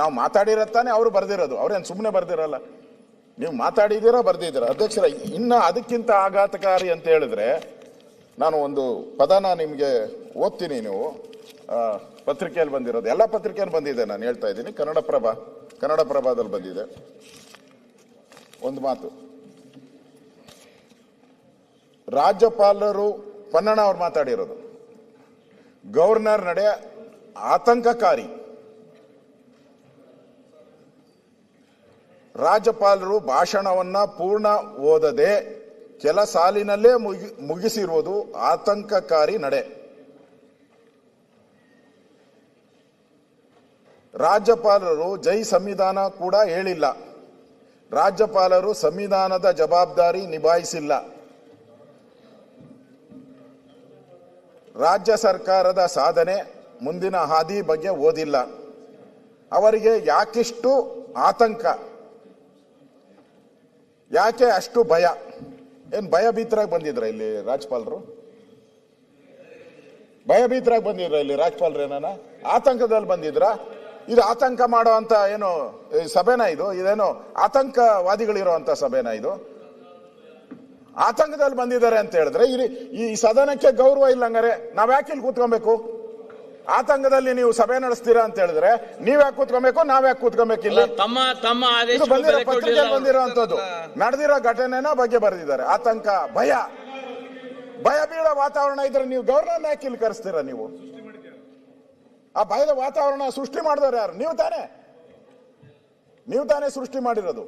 ನಾವು ಮಾತಾಡಿರತ್ತಾನೆ ಅವರು ಬರ್ದಿರೋದು, ಅವ್ರೇನು ಸುಮ್ಮನೆ ಬರ್ದಿರಲ್ಲ. ನೀವು ಮಾತಾಡಿದ್ದೀರಾ, ಬರ್ದಿದ್ದೀರಾ. ಅಧ್ಯಕ್ಷರ, ಇನ್ನು ಅದಕ್ಕಿಂತ ಆಘಾತಕಾರಿ ಅಂತ ಹೇಳಿದ್ರೆ ನಾನು ಒಂದು ಪದನ ನಿಮಗೆ ಓದ್ತೀನಿ. ನೀವು ಪತ್ರಿಕೆಯಲ್ಲಿ ಬಂದಿರೋದು, ಎಲ್ಲ ಪತ್ರಿಕೆಯಲ್ಲಿ ಬಂದಿದೆ, ನಾನು ಹೇಳ್ತಾ ಇದ್ದೀನಿ. ಕನ್ನಡಪ್ರಭದಲ್ಲಿ ಬಂದಿದೆ ಒಂದು ಮಾತು. ರಾಜ್ಯಪಾಲರು ಪನ್ನಣ್ಣ ಅವ್ರು ಮಾತಾಡಿರೋದು, ಗವರ್ನರ್ ನಡೆ ಆತಂಕಕಾರಿ. ರಾಜ್ಯಪಾಲರು ಭಾಷಣವನ್ನ ಪೂರ್ಣ ಓದದೆ ಕೆಲ ಸಾಲಿನಲ್ಲೇ ಮುಗಿಸಿರುವುದು ಆತಂಕಕಾರಿ ನಡೆ. ರಾಜ್ಯಪಾಲರು ಜೈ ಸಂವಿಧಾನ ಕೂಡ ಹೇಳಿಲ್ಲ. ರಾಜ್ಯಪಾಲರು ಸಂವಿಧಾನದ ಜವಾಬ್ದಾರಿ ನಿಭಾಯಿಸಿಲ್ಲ. ರಾಜ್ಯ ಸರ್ಕಾರದ ಸಾಧನೆ, ಮುಂದಿನ ಹಾದಿ ಬಗ್ಗೆ ಓದಿಲ್ಲ. ಅವರಿಗೆ ಯಾಕಿಷ್ಟು ಆತಂಕ, ಯಾಕೆ ಅಷ್ಟು ಭಯ? ಏನ್ ಭಯಭೀತರಾಗಿ ಬಂದಿದ್ರ ಇಲ್ಲಿ ರಾಜ್ಯಪಾಲರು? ಭಯಭೀತರಾಗಿ ಬಂದಿದ್ರ ಇಲ್ಲಿ ರಾಜ್ಯಪಾಲರು? ಏನಾನ ಆತಂಕದಲ್ಲಿ ಬಂದಿದ್ರ? ಇದು ಆತಂಕ ಮಾಡೋ ಅಂತ ಏನು ಸಭೆನಾ ಇದು? ಇದೇನು ಆತಂಕವಾದಿಗಳಿರುವಂತ ಸಭೆನಾ ಇದು? ಆತಂಕದಲ್ಲಿ ಬಂದಿದ್ದಾರೆ ಅಂತ ಹೇಳಿದ್ರೆ ಈ ಸದನಕ್ಕೆ ಗೌರವ ಇಲ್ಲ. ಹಂಗಾರೆ ನಾವ್ಯಾಕೆ ಇಲ್ಲಿ ಕೂತ್ಕೊಬೇಕು? ಆತಂಕದಲ್ಲಿ ನೀವು ಸಭೆ ನಡೆಸ್ತೀರಾ ಅಂತ ಹೇಳಿದ್ರೆ ನೀವ್ಯಾಕೆ ಕೂತ್ಕೊಬೇಕು, ನಾವ್ಯಾಕೆ ಕೂತ್ಕೊಬೇಕು? ಇಲ್ಲಿ ಪತ್ರಿಕೆಯಲ್ಲಿ ಬಂದಿರೋಂಥದ್ದು ನಡೆದಿರೋ ಘಟನೆನ ಬಗ್ಗೆ ಬರೆದಿದ್ದಾರೆ. ಆತಂಕ, ಭಯ ಬೀಳೋ ವಾತಾವರಣ ಇದ್ರೆ ನೀವು ಗವರ್ನರ್ ಯಾಕೆ ಇಲ್ಲಿ ಕರೆಸ್ತೀರಾ? ನೀವು ಆ ಭಯದ ವಾತಾವರಣ ಸೃಷ್ಟಿ ಮಾಡಿದವರು ಯಾರು? ನೀವು ತಾನೇ ಸೃಷ್ಟಿ ಮಾಡಿರೋದು.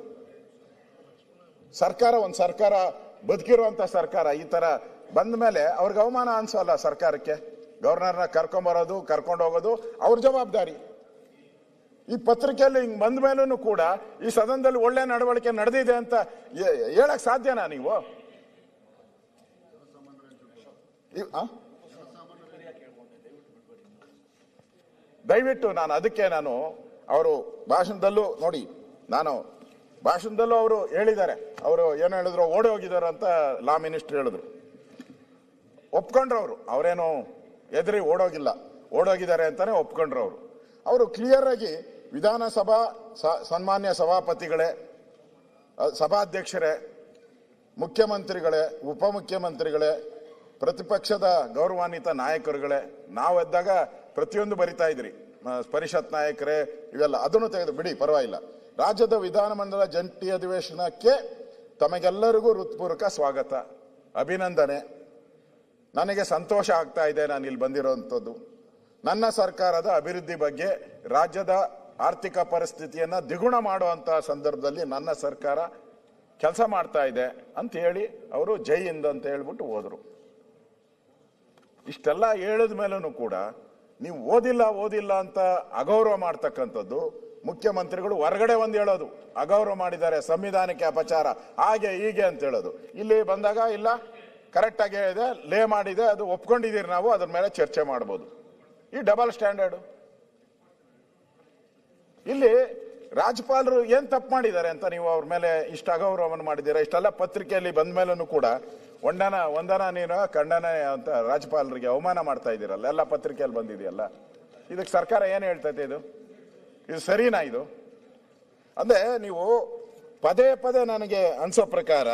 ಒಂದು ಸರ್ಕಾರ ಬದುಕಿರುವಂತ ಸರ್ಕಾರ ಈ ತರ ಬಂದ ಮೇಲೆ ಅವ್ರಿಗೆ ಅವಮಾನ ಅನ್ಸಲ್ಲ ಸರ್ಕಾರಕ್ಕೆ? ಗವರ್ನರ್ನ ಕರ್ಕೊಂಬರೋದು, ಕರ್ಕೊಂಡು ಹೋಗೋದು ಅವ್ರ ಜವಾಬ್ದಾರಿ. ಈ ಪತ್ರಿಕೆಯಲ್ಲಿ ಹಿಂಗ್ ಬಂದ ಮೇಲೂ ಕೂಡ ಈ ಸದನದಲ್ಲಿ ಒಳ್ಳೆ ನಡವಳಿಕೆ ನಡೆದಿದೆ ಅಂತ ಹೇಳಕ್ ಸಾಧ್ಯನಾ ನೀವು? ದಯವಿಟ್ಟು ನಾನು ಅವರು ಭಾಷಣದಲ್ಲೂ ನೋಡಿ, ಭಾಷಣದಲ್ಲೂ ಅವರು ಹೇಳಿದ್ದಾರೆ. ಅವರು ಏನು ಹೇಳಿದ್ರು, ಓಡಿ ಹೋಗಿದ್ದಾರೆ ಅಂತ ಲಾ ಮಿನಿಸ್ಟರ್ ಹೇಳಿದ್ರು. ಒಪ್ಕೊಂಡ್ರು ಅವರೇನು ಎದುರಿ ಓಡೋಗಿದ್ದಾರೆ ಅಂತಾನೆ ಒಪ್ಕೊಂಡ್ರು ಅವರು ಕ್ಲಿಯರ್ ಆಗಿ ವಿಧಾನಸಭಾ ಸನ್ಮಾನ್ಯ ಸಭಾಪತಿಗಳೇ, ಸಭಾಧ್ಯಕ್ಷರೇ, ಮುಖ್ಯಮಂತ್ರಿಗಳೇ, ಉಪಮುಖ್ಯಮಂತ್ರಿಗಳೇ, ಪ್ರತಿಪಕ್ಷದ ಗೌರವಾನ್ವಿತ ನಾಯಕರುಗಳೇ, ನಾವೆದ್ದಾಗ ಪ್ರತಿಯೊಂದು ಬರಿತಾ ಇದ್ರಿ, ಪರಿಷತ್ ನಾಯಕರೇ, ಇವೆಲ್ಲ ಅದನ್ನು ತೆಗೆದು ಬಿಡಿ, ಪರವಾಗಿಲ್ಲ. ರಾಜ್ಯದ ವಿಧಾನಮಂಡಲ ಜಂಟಿ ಅಧಿವೇಶನಕ್ಕೆ ತಮಗೆಲ್ಲರಿಗೂ ಹೃತ್ಪೂರ್ವಕ ಸ್ವಾಗತ, ಅಭಿನಂದನೆ. ನನಗೆ ಸಂತೋಷ ಆಗ್ತಾ ಇದೆ ನಾನು ಇಲ್ಲಿ ಬಂದಿರೋಂಥದ್ದು. ನನ್ನ ಸರ್ಕಾರದ ಅಭಿವೃದ್ಧಿ ಬಗ್ಗೆ, ರಾಜ್ಯದ ಆರ್ಥಿಕ ಪರಿಸ್ಥಿತಿಯನ್ನ ದ್ವಿಗುಣ ಮಾಡುವಂತಹ ಸಂದರ್ಭದಲ್ಲಿ ನನ್ನ ಸರ್ಕಾರ ಕೆಲಸ ಮಾಡ್ತಾ ಇದೆ ಅಂತ ಹೇಳಿ ಅವರು ಜೈ ಹಿಂದ್ ಅಂತ ಹೇಳ್ಬಿಟ್ಟು ಹೋದ್ರು. ಇಷ್ಟೆಲ್ಲ ಹೇಳಿದ ಮೇಲೂ ಕೂಡ ನೀವು ಓದಿಲ್ಲ ಅಂತ ಅಗೌರವ ಮಾಡ್ತಕ್ಕಂಥದ್ದು. ಮುಖ್ಯಮಂತ್ರಿಗಳು ಹೊರಗಡೆ ಒಂದು ಹೇಳೋದು, ಅಗೌರವ ಮಾಡಿದ್ದಾರೆ, ಸಂವಿಧಾನಕ್ಕೆ ಅಪಚಾರ, ಹಾಗೆ ಹೀಗೆ ಅಂತ ಹೇಳೋದು. ಇಲ್ಲಿ ಬಂದಾಗ ಇಲ್ಲ, ಕರೆಕ್ಟ್ ಆಗಿ ಹೇಳಿದೆ, ಲೇ ಮಾಡಿದೆ, ಅದು ಒಪ್ಕೊಂಡಿದ್ದೀರಿ, ನಾವು ಅದ್ರ ಮೇಲೆ ಚರ್ಚೆ ಮಾಡ್ಬೋದು. ಈ ಡಬಲ್ ಸ್ಟ್ಯಾಂಡರ್ಡ್. ಇಲ್ಲಿ ರಾಜ್ಯಪಾಲರು ಏನ್ ತಪ್ಪು ಮಾಡಿದ್ದಾರೆ ಅಂತ ನೀವು ಅವ್ರ ಮೇಲೆ ಇಷ್ಟ ಅಗೌರವವನ್ನು ಮಾಡಿದ್ದೀರಾ? ಇಷ್ಟೆಲ್ಲ ಪತ್ರಿಕೆಯಲ್ಲಿ ಬಂದ ಮೇಲೂ ಕೂಡ ವಂದನ ನೀನು ಖಂಡನ ಅಂತ ರಾಜ್ಯಪಾಲರಿಗೆ ಅವಮಾನ ಮಾಡ್ತಾ ಇದ್ದೀರಲ್ಲ, ಎಲ್ಲ ಪತ್ರಿಕೆಯಲ್ಲಿ ಬಂದಿದೆಯಲ್ಲ. ಇದಕ್ಕೆ ಸರ್ಕಾರ ಏನ್ ಹೇಳ್ತೈತೆ? ಇದು ಸರಿನಾ? ಇದು ಅಂದ್ರೆ ನೀವು ಪದೇ ನನಗೆ ಅನ್ಸೋ ಪ್ರಕಾರ,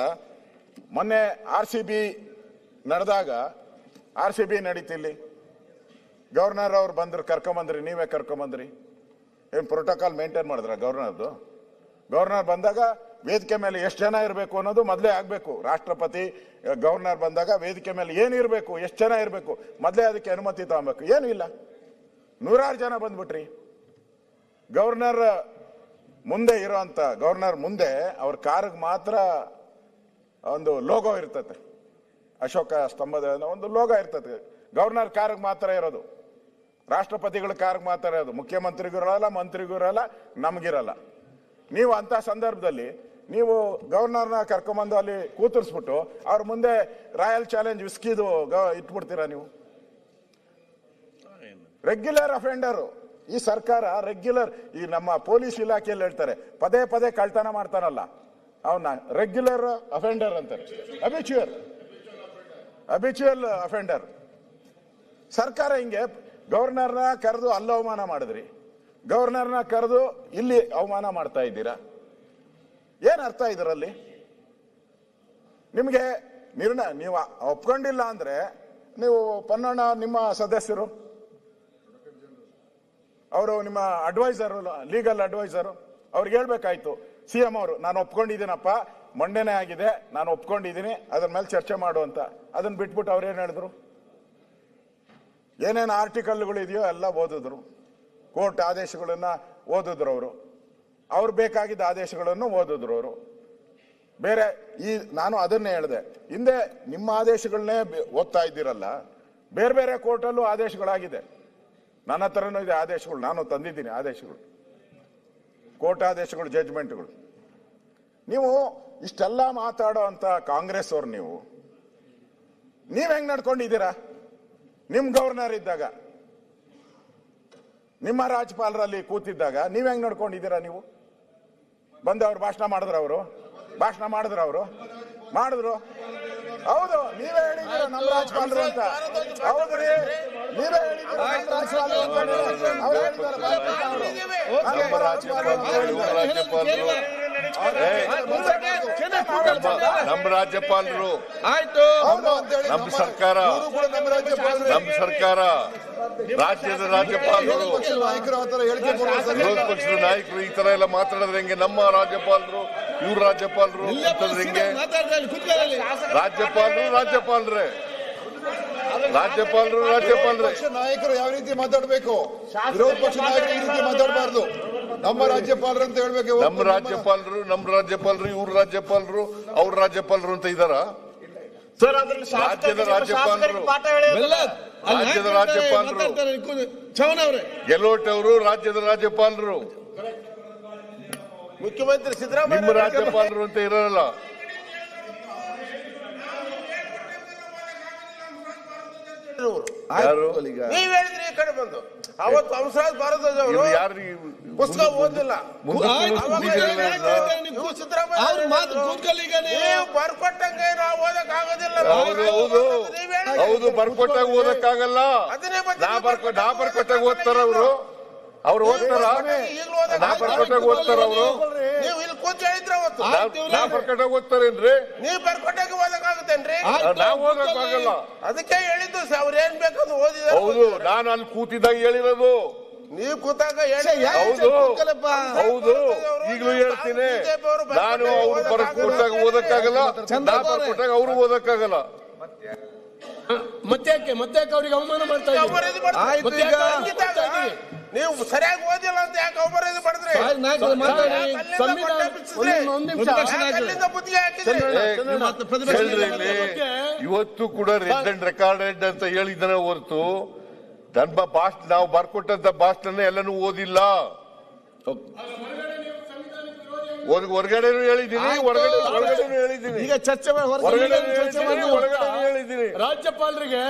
ಮೊನ್ನೆ RCB ನಡೆದಾಗ, RCB ನಡೀತಿಲ್ಲಿ, ಗವರ್ನರ್ ಅವ್ರು ಬಂದ್ರು, ಕರ್ಕೊಂಬಂದ್ರಿ, ನೀವೇ ಕರ್ಕೊಂಬಂದ್ರಿ. ಏನ್ ಪ್ರೋಟೋಕಾಲ್ ಮೇಂಟೈನ್ ಮಾಡಿದ್ರ ಗವರ್ನರ್ದು? ಗವರ್ನರ್ ಬಂದಾಗ ವೇದಿಕೆ ಮೇಲೆ ಎಷ್ಟು ಜನ ಇರಬೇಕು ಅನ್ನೋದು ಮೊದಲೇ ಆಗ್ಬೇಕು. ರಾಷ್ಟ್ರಪತಿ ಗವರ್ನರ್ ಬಂದಾಗ ವೇದಿಕೆ ಮೇಲೆ ಏನಿರಬೇಕು, ಎಷ್ಟು ಜನ ಇರಬೇಕು, ಮೊದಲೇ ಅದಕ್ಕೆ ಅನುಮತಿ ತಗೊಬೇಕು. ಏನೂ ಇಲ್ಲ, 100 ಜನ ಬಂದ್ಬಿಟ್ರಿ. ಗವರ್ನರ್ ಮುಂದೆ ಅವ್ರ ಕಾರ್ಗೆ ಮಾತ್ರ ಒಂದು ಲೋಗೋ ಇರ್ತದೆ, ಅಶೋಕ ಸ್ತಂಭದ ಒಂದು ಲೋಗೋ ಇರ್ತದೆ. ಗವರ್ನರ್ ಕಾರ್ಗೆ ಮಾತ್ರ ಇರೋದು, ರಾಷ್ಟ್ರಪತಿಗಳ ಕಾರ್ಗೆ ಮಾತ್ರ ಇರೋದು. ಮುಖ್ಯಮಂತ್ರಿಗಿರಲ್ಲ, ಮಂತ್ರಿಗಿರಲ್ಲ, ನಮಗಿರಲ್ಲ. ನೀವು ಅಂತ ಸಂದರ್ಭದಲ್ಲಿ ನೀವು ಗವರ್ನರ್ನ ಕರ್ಕೊಂಬಂದು ಅಲ್ಲಿ ಕೂತರಿಸ್ಬಿಟ್ಟು ಅವ್ರ ಮುಂದೆ ರಾಯಲ್ ಚಾಲೆಂಜ್ ವಿಸ್ಕಿದು ಇಟ್ಬಿಡ್ತೀರಾ ನೀವು? ರೆಗ್ಯುಲರ್ ಅಫೆಂಡರು ಈ ಸರ್ಕಾರ, ರೆಗ್ಯುಲರ್. ಈ ನಮ್ಮ ಪೊಲೀಸ್ ಇಲಾಖೆಯಲ್ಲಿ ಹೇಳ್ತಾರೆ, ಪದೇ ಕಳ್ತನ ಮಾಡ್ತಾನಲ್ಲ ಅವನ್ನ ರೆಗ್ಯುಲರ್ ಅಫೆಂಡರ್ ಅಂತಾರೆ, ಅಬಿಚುವಲ್ ಅಫೆಂಡರ್. ಸರ್ಕಾರ ಹಿಂಗೆ ಗವರ್ನರ್ನ ಕರೆದು ಅಲ್ಲವಮಾನ ಮಾಡಿದ್ರಿ. ಗವರ್ನರ್ನ ಕರೆದು ಇಲ್ಲಿ ಅವಮಾನ ಮಾಡ್ತಾ ಇದ್ದೀರಾ. ಏನ್ ಅರ್ಥ ಇದರಲ್ಲಿ? ನಿಮಗೆ ನಿರ್ಣಯ ನೀವು ಒಪ್ಕೊಂಡಿಲ್ಲ ಅಂದ್ರೆ ನೀವು ಪನ್ನಣ್ಣ ನಿಮ್ಮ ಸದಸ್ಯರು, ಅವರು ನಿಮ್ಮ ಅಡ್ವೈಸರು, ಲೀಗಲ್ ಅಡ್ವೈಸರು, ಅವ್ರಿಗೆ ಹೇಳ್ಬೇಕಾಯ್ತು CM ಅವರು ನಾನು ಒಪ್ಕೊಂಡಿದ್ದೀನಪ್ಪ, ಮಂಡನೆ ಆಗಿದೆ, ನಾನು ಒಪ್ಕೊಂಡಿದ್ದೀನಿ, ಅದ್ರ ಮೇಲೆ ಚರ್ಚೆ ಮಾಡು ಅಂತ. ಅದನ್ನ ಬಿಟ್ಬಿಟ್ಟು ಅವ್ರೇನ್ ಹೇಳಿದ್ರು? ಏನೇನು ಆರ್ಟಿಕಲ್ಗಳು ಇದೆಯೋ ಎಲ್ಲ ಓದಿದ್ರು, ಕೋರ್ಟ್ ಆದೇಶಗಳನ್ನ ಓದಿದ್ರು ಅವ್ರು ಬೇಕಾಗಿದ್ದ ಆದೇಶಗಳನ್ನು ಓದಿದ್ರು ಅವರು. ಬೇರೆ ನಾನು ಅದನ್ನೇ ಹೇಳಿದೆ, ಹಿಂದೆ ನಿಮ್ಮ ಆದೇಶಗಳನ್ನೇ ಓದ್ತಾ ಇದ್ದೀರಲ್ಲ, ಬೇರೆ ಬೇರೆ ಕೋರ್ಟಲ್ಲೂ ಆದೇಶಗಳಾಗಿದೆ. ನನ್ನ ಹತ್ರನೂ ಇದೆ ಆದೇಶಗಳು, ನಾನು ತಂದಿದ್ದೀನಿ ಆದೇಶಗಳು, ಕೋರ್ಟ್ ಆದೇಶಗಳು, ಜಡ್ಜ್ಮೆಂಟ್ಗಳು. ನೀವು ಇಷ್ಟೆಲ್ಲ ಮಾತಾಡೋ ಅಂತ ಕಾಂಗ್ರೆಸ್ ಅವ್ರು ನೀವ್ ಹೆಂಗ್ ನಡ್ಕೊಂಡಿದ್ದೀರಾ? ನಿಮ್ ಗವರ್ನರ್ ಇದ್ದಾಗ, ನಿಮ್ಮ ರಾಜ್ಯಪಾಲರಲ್ಲಿ ಕೂತಿದ್ದಾಗ ನೀವ್ ಹೆಂಗ್ ನಡ್ಕೊಂಡಿದ್ದೀರಾ? ನೀವು ಬಂದವ್ರು ಭಾಷಣ ಮಾಡಿದ್ರು ಮಾಡಿದ್ರು. ಹೌದು, ನೀವೇ ಹೇಳಿದ್ದೀರ ನಮ್ಮ ರಾಜ್ಯಪಾಲರು ಅಂತ. ಹೌದ್ರಿ, ನೀವೇ ಹೇಳಿದ್ದೀರ ನಮ್ಮ ರಾಜ್ಯಪಾಲರು, ನಮ್ಮ ಸರ್ಕಾರ, ರಾಜ್ಯದ ರಾಜ್ಯಪಾಲರು, ವಿರೋಧ ಪಕ್ಷದ ನಾಯಕರು ಈ ತರ ಎಲ್ಲ ಮಾತಾಡಿದ್ರೆ ಹೆಂಗೆ? ನಮ್ಮ ರಾಜ್ಯಪಾಲರು, ಇವ್ರ ರಾಜ್ಯಪಾಲರು ಅಂತಂದ್ರೆ ಹೆಂಗೆ? ರಾಜ್ಯಪಾಲರೇ ನಾಯಕರು ಯಾವ ರೀತಿ ಮಾತಾಡಬೇಕು, ವಿರೋಧ ಪಕ್ಷ ನಾಯಕರು ಈ ರೀತಿ ಮಾತಾಡಬಾರ್ದು. ನಮ್ಮ ರಾಜ್ಯಪಾಲರು ಅಂತ ಹೇಳ್ಬೇಕು. ನಮ್ಮ ರಾಜ್ಯಪಾಲರು, ಇವ್ರ ರಾಜ್ಯಪಾಲರು, ಅವ್ರ ರಾಜ್ಯಪಾಲರು ಅಂತ ಇದಾರ? ರಾಜ್ಯದ ರಾಜ್ಯಪಾಲರು, ಗೆಲೋಟ್ ಅವರು ರಾಜ್ಯದ ರಾಜ್ಯಪಾಲರು, ಮುಖ್ಯಮಂತ್ರಿ ಸಿದ್ದರಾಮಯ್ಯ ನಿಮ್ಮ ರಾಜ್ಯಪಾಲರು ಅಂತ ಇರಲ್ಲ. ಯಾರು ನೀವ್ ಹೇಳಿದ್ರಿ ಈ ಕಡೆ ಬಂದು ಅವತ್ತು ಹಂಸರಾಜ್ ಭಾರದ್ವಾಜ್ ಅವರು ಪುಸ್ತಕ ಓದಿಲ್ಲ, ಬರ್ಕೊಟ್ಟಂಗೆ ನಾವು ಓದಕ್ ಆಗೋದಿಲ್ಲ. ಹೌದು, ಬರ್ಕೊಟ್ಟಾಗ ಓದಕ್ಕಾಗಲ್ಲ. ನಾ ಬರ್ಕೊಟ್ಟಾಗ ಓದ್ತಾರ ಅವ್ರು ಓದ್ತಾರ? ನಾ ಬರ್ಕೊಟ್ಟಾಗ ಓದ್ತಾರ ನೀವು ಇಲ್ಲಿ ಕೂತ್ ಹೇಳಿದ್ರ ಅವತ್ತು. ನಾ ಬರ್ಕೊಟ್ಟಾಗ ಓದ್ತಾರೇನ್ರಿ? ನೀವ್ ಬರ್ಕೊಟ್ಟಾಗ ಓದಕ್ ಆಗುತ್ತೇನ್ರಿ? ನಾವ್ ಓದಕ್ಕಾಗಲ್ಲ. ಅದಕ್ಕೆ ಹೇಳಿದ್ದು ಅವ್ರ ಏನ್ ಬೇಕಂತ ಓದಿದ. ಹೌದು, ನಾನು ಅಲ್ಲಿ ಕೂತಿದ್ದಾಗ ಹೇಳಿರೋದು. ನೀವು ಕೂತಾಗ ಹೌದು, ಈಗಲೂ ಹೇಳ್ತೀನಿ. ನಾನು ಅವ್ರು ಬರ್ಕೊಟ್ಟಾಗ ಓದಕ್ಕಾಗಲ್ಲ, ನಾ ಬರ್ಕೊಟ್ಟಾಗ ಅವ್ರು ಓದಕ್ಕಾಗಲ್ಲ. ಮತ್ತೆ ಅವ್ರಿಗೆ ಅವಮಾನ ಮಾಡ್ತಾ ಇದ್ದೀವಿ. ನೀವು ಸರಿಯಾಗಿ ಓದಿಲ್ಲ ಅಂತ ಯಾಕೆ ಅವಮಾನ ಮಾಡಿದ್ರಿ? ಇವತ್ತು ಕೂಡ ರೆಡ್ ಅಂಡ್ ರೆಕಾರ್ಡೆಡ್ ಅಂತ ಹೇಳಿದ್ದಾನೆ ಹೊರತು ನಮ್ಮ ಭಾಷಣ, ನಾವು ಬರ್ಕೊಟ್ಟಂತ ಭಾಷಣ ಎಲ್ಲನೂ ಓದಿಲ್ಲ. ಹೊರಗಡೆನೂ ಹೇಳಿದ್ದೀನಿ, ಒಳಗಡೆನೂ ಹೇಳಿದ್ದೀನಿ. ಈಗ ಚರ್ಚೆ ಹೇಳಿದ್ದೀನಿ. ರಾಜ್ಯಪಾಲರಿಗೆ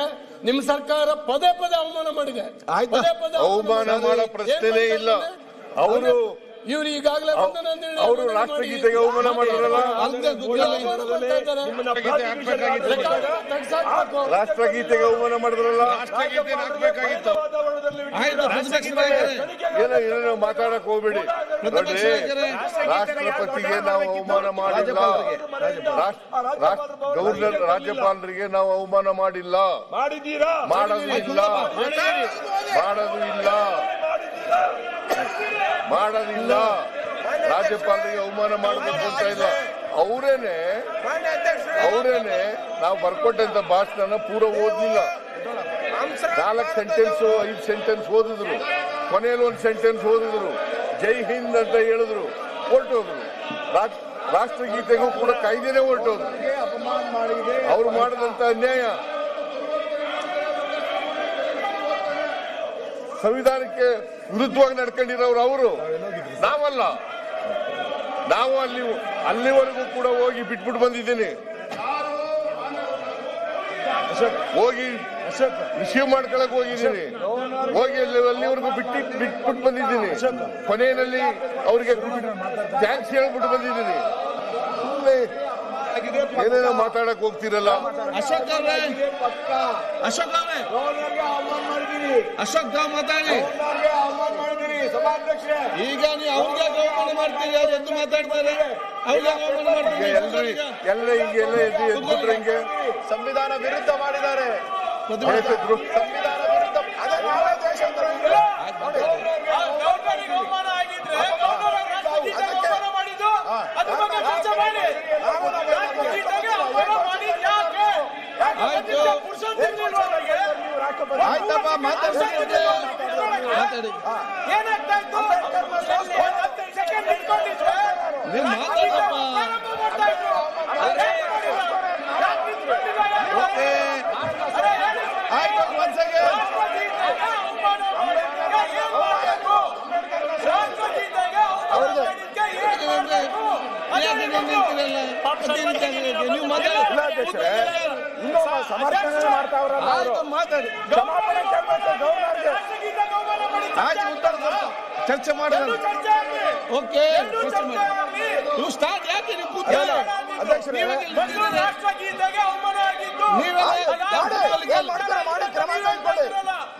ನಿಮ್ಮ ಸರ್ಕಾರ ಪದೇ ಅವಮಾನ ಮಾಡಿದೆ. ಅವಮಾನ ಮಾಡೋ ಪ್ರಶ್ನೆನೇ ಇಲ್ಲ. ಇವ್ರು ಈಗಾಗಲೇ ಅವರು ರಾಷ್ಟ್ರಗೀತೆಗೆ ಅವಮಾನ ಮಾಡಿದ್ರಲ್ಲ, ರಾಷ್ಟ್ರಗೀತೆಗೆ ಅವಮಾನ ಮಾಡಿದ್ರಲ್ಲ, ಏನೇನೋ ಮಾತಾಡಕ್ ಹೋಗ್ಬೇಡಿ. ನೋಡ್ರಿ, ರಾಷ್ಟ್ರಪತಿಗೆ ನಾವು ಅವಮಾನ ಮಾಡಿಲ್ಲ, ಗವರ್ನರ್ ರಾಜ್ಯಪಾಲರಿಗೆ ನಾವು ಅವಮಾನ ಮಾಡಿಲ್ಲ, ಮಾಡೋದು ಇಲ್ಲ. ರಾಜ್ಯಪಾಲರಿಗೆ ಅವಮಾನ ಮಾಡಬೇಕು ಅಂತ ಇಲ್ಲ. ಅವರೇನೆ ನಾವು ಬರ್ಕೊಟ್ಟಂತ ಭಾಷಣ ಪೂರ ಓದ್ಲಿಲ್ಲ. 4 ಸೆಂಟೆನ್ಸ್ 5 ಸೆಂಟೆನ್ಸ್ ಓದಿದ್ರು, ಕೊನೆಯಲ್ಲಿ 1 ಸೆಂಟೆನ್ಸ್ ಓದಿದ್ರು, ಜೈ ಹಿಂದ್ ಅಂತ ಹೇಳಿದ್ರು, ಹೊರಟೋದ್ರು. ರಾಷ್ಟ್ರಗೀತೆಗೂ ಕೂಡ ಕಾಯ್ದೆನೇ ಹೊರಟೋದ್ರು. ಅವ್ರು ಮಾಡಿದಂತ ಅನ್ಯಾಯ ಸಂವಿಧಾನಕ್ಕೆ ವಿರುದ್ಧವಾಗಿ ನಡ್ಕೊಂಡಿರೋರು ಅವರು, ನಾವಲ್ಲ. ನಾವು ಅಲ್ಲಿವರೆಗೂ ಕೂಡ ಹೋಗಿ ಬಿಟ್ಬಿಟ್ಟು ಬಂದಿದ್ದೀನಿ, ಹೋಗಿ ರಿಸೀವ್ ಮಾಡ್ಕೊಳಕ್ ಹೋಗಿದ್ದೀನಿ, ಹೋಗಿ ಅಲ್ಲಿವರೆಗೂ ಬಿಟ್ಬಿಟ್ಟು ಬಂದಿದ್ದೀನಿ. ಕೊನೆಯಲ್ಲಿ ಅವ್ರಿಗೆ ಥ್ಯಾಂಕ್ಸ್ ಹೇಳ್ಬಿಟ್ಟು ಬಂದಿದ್ದೀನಿ. ಏನೇನೋ ಮಾತಾಡಕ್ ಹೋಗ್ತಿರಲ್ಲ. ಅಶೋಕ್ ಮಾತಾಡಿ. ಈಗ ನೀವು ಅವ್ರಿಗೆ ಅವಮಾನ ಮಾಡ್ತೀರಿ, ಅವ್ರು ಎದ್ದು ಮಾತಾಡ್ತಾರೆ, ಅವ್ರಿಗೆ ಅವಮಾನ ಮಾಡ್ತೀರಿ. ಎಲ್ಲ ಹಿಂಗೆಲ್ಲ ಎದ್ಬಿಟ್ರೆ ಹಿಂಗೆ ಸಂವಿಧಾನ ವಿರುದ್ಧ ಮಾಡಿದ್ದಾರೆ. ಹೊಡೆಸಿದ್ರು. ಸಂವಿಧಾನ ವಿರುದ್ಧ ಅದನ್ನ ಯಾವ ದೇಶ ಅಂತ ಗೌರ್ನರಿಗೆ ಅವಮಾನ ಆಗಿದ್ರೆ ಗೌರ್ನರ್ ರಾಷ್ಟ್ರಗೀತೆಗೆ ಅವಮಾನ ಮಾಡಿದ್ದು ಅದ್ರ ಬಗ್ಗೆ ಚರ್ಚೆ ಮಾಡಿ. ರಾಷ್ಟ್ರಗೀತೆಗೆ ಅವಮಾನ ಮಾಡಿದ್ದು ಯಾಕೆ? ಆಯ್ತು. ಪುರುಷೋತ್ತಮ ಅವರಿಗೆ ಆಯ್ತಪ್ಪ, ಮಾತಾಡಿ. ಏನಾಗ್ತಾ ಇತ್ತು? 10 ಸೆಕೆಂಡ್ ನಿಂತ್ಕೊಂಡಿದ್ರೆ ನೀವು ಮಾತಾಡಪ್ಪ. ಪ್ರಾರಂಭ ಮಾಡ್ತಾ ಇದ್ರು. ಯಾಕೆ ನಿಂತ್ಕೊಂಡಿದ್ದಾರೆ? ಓಕೆ. ಆಯ್ತು, ಒಂದ್ ಸೆಕೆಂಡ್. ರಾಷ್ಟ್ರಗೀತೆಗೆ ಅವಮಾನ ಮಾಡಿದ್ದಕ್ಕೆ ಏನ್ ಮಾಡಬೇಕು? ರಾಷ್ಟ್ರಗೀತೆಗೆ ಅವಮಾನ ಮಾಡಿದ್ದಕ್ಕೆ ಏನ್ ಮಾಡಬೇಕು? ಯಾಕೆ ನೀವು ನಿಂತಿರಲ್ಲ? ನೀವು ಮಾತಾಡಿ. ಇನ್ನೂ ಸಮರ್ಥನೆ ಮಾಡ್ತಾವ್ರಲ್ಲ ಅವರು. ಆಯ್ತು, ಮಾತಾಡಿ. ಕ್ಷಮಾಪಣೆ ಕೇಳ್ಬೇಕು ಗೌರ್ನರ್ಗೆ. ರಾಷ್ಟ್ರಗೀತೆಗೆ ಅವಮಾನ ಮಾಡಿದ್ದಕ್ಕೆ ಆಯ್ತು, ಉತ್ತರ ಕೊಡ್ತಾ. ಚರ್ಚೆ ಮಾಡೋಣ. ಚರ್ಚೆ ಆಗ್ಲಿ. ಓಕೆ, ಚರ್ಚೆ ಚರ್ಚೆ ಮಾಡಿ. ಆಗ್ಲಿ. ನೀವು ಸ್ಟಾರ್ಟ್ ಯಾಕೆ ನೀವು ಕೂತ್ಕೊಳ್ಳಿ? ಅಧ್ಯಕ್ಷರೇ, ಮೊದಲು ರಾಷ್ಟ್ರಗೀತೆಗೆ ಅವಮಾನ ಆಗಿದ್ದು ನೀವೆಲ್ಲ ಮಾಡಿ, ಏನ್ ಮಾಡ್ತಾರೆ ಮಾಡಿ, ಕ್ರಮ ಕೈಗೊಳ್ಳಿ.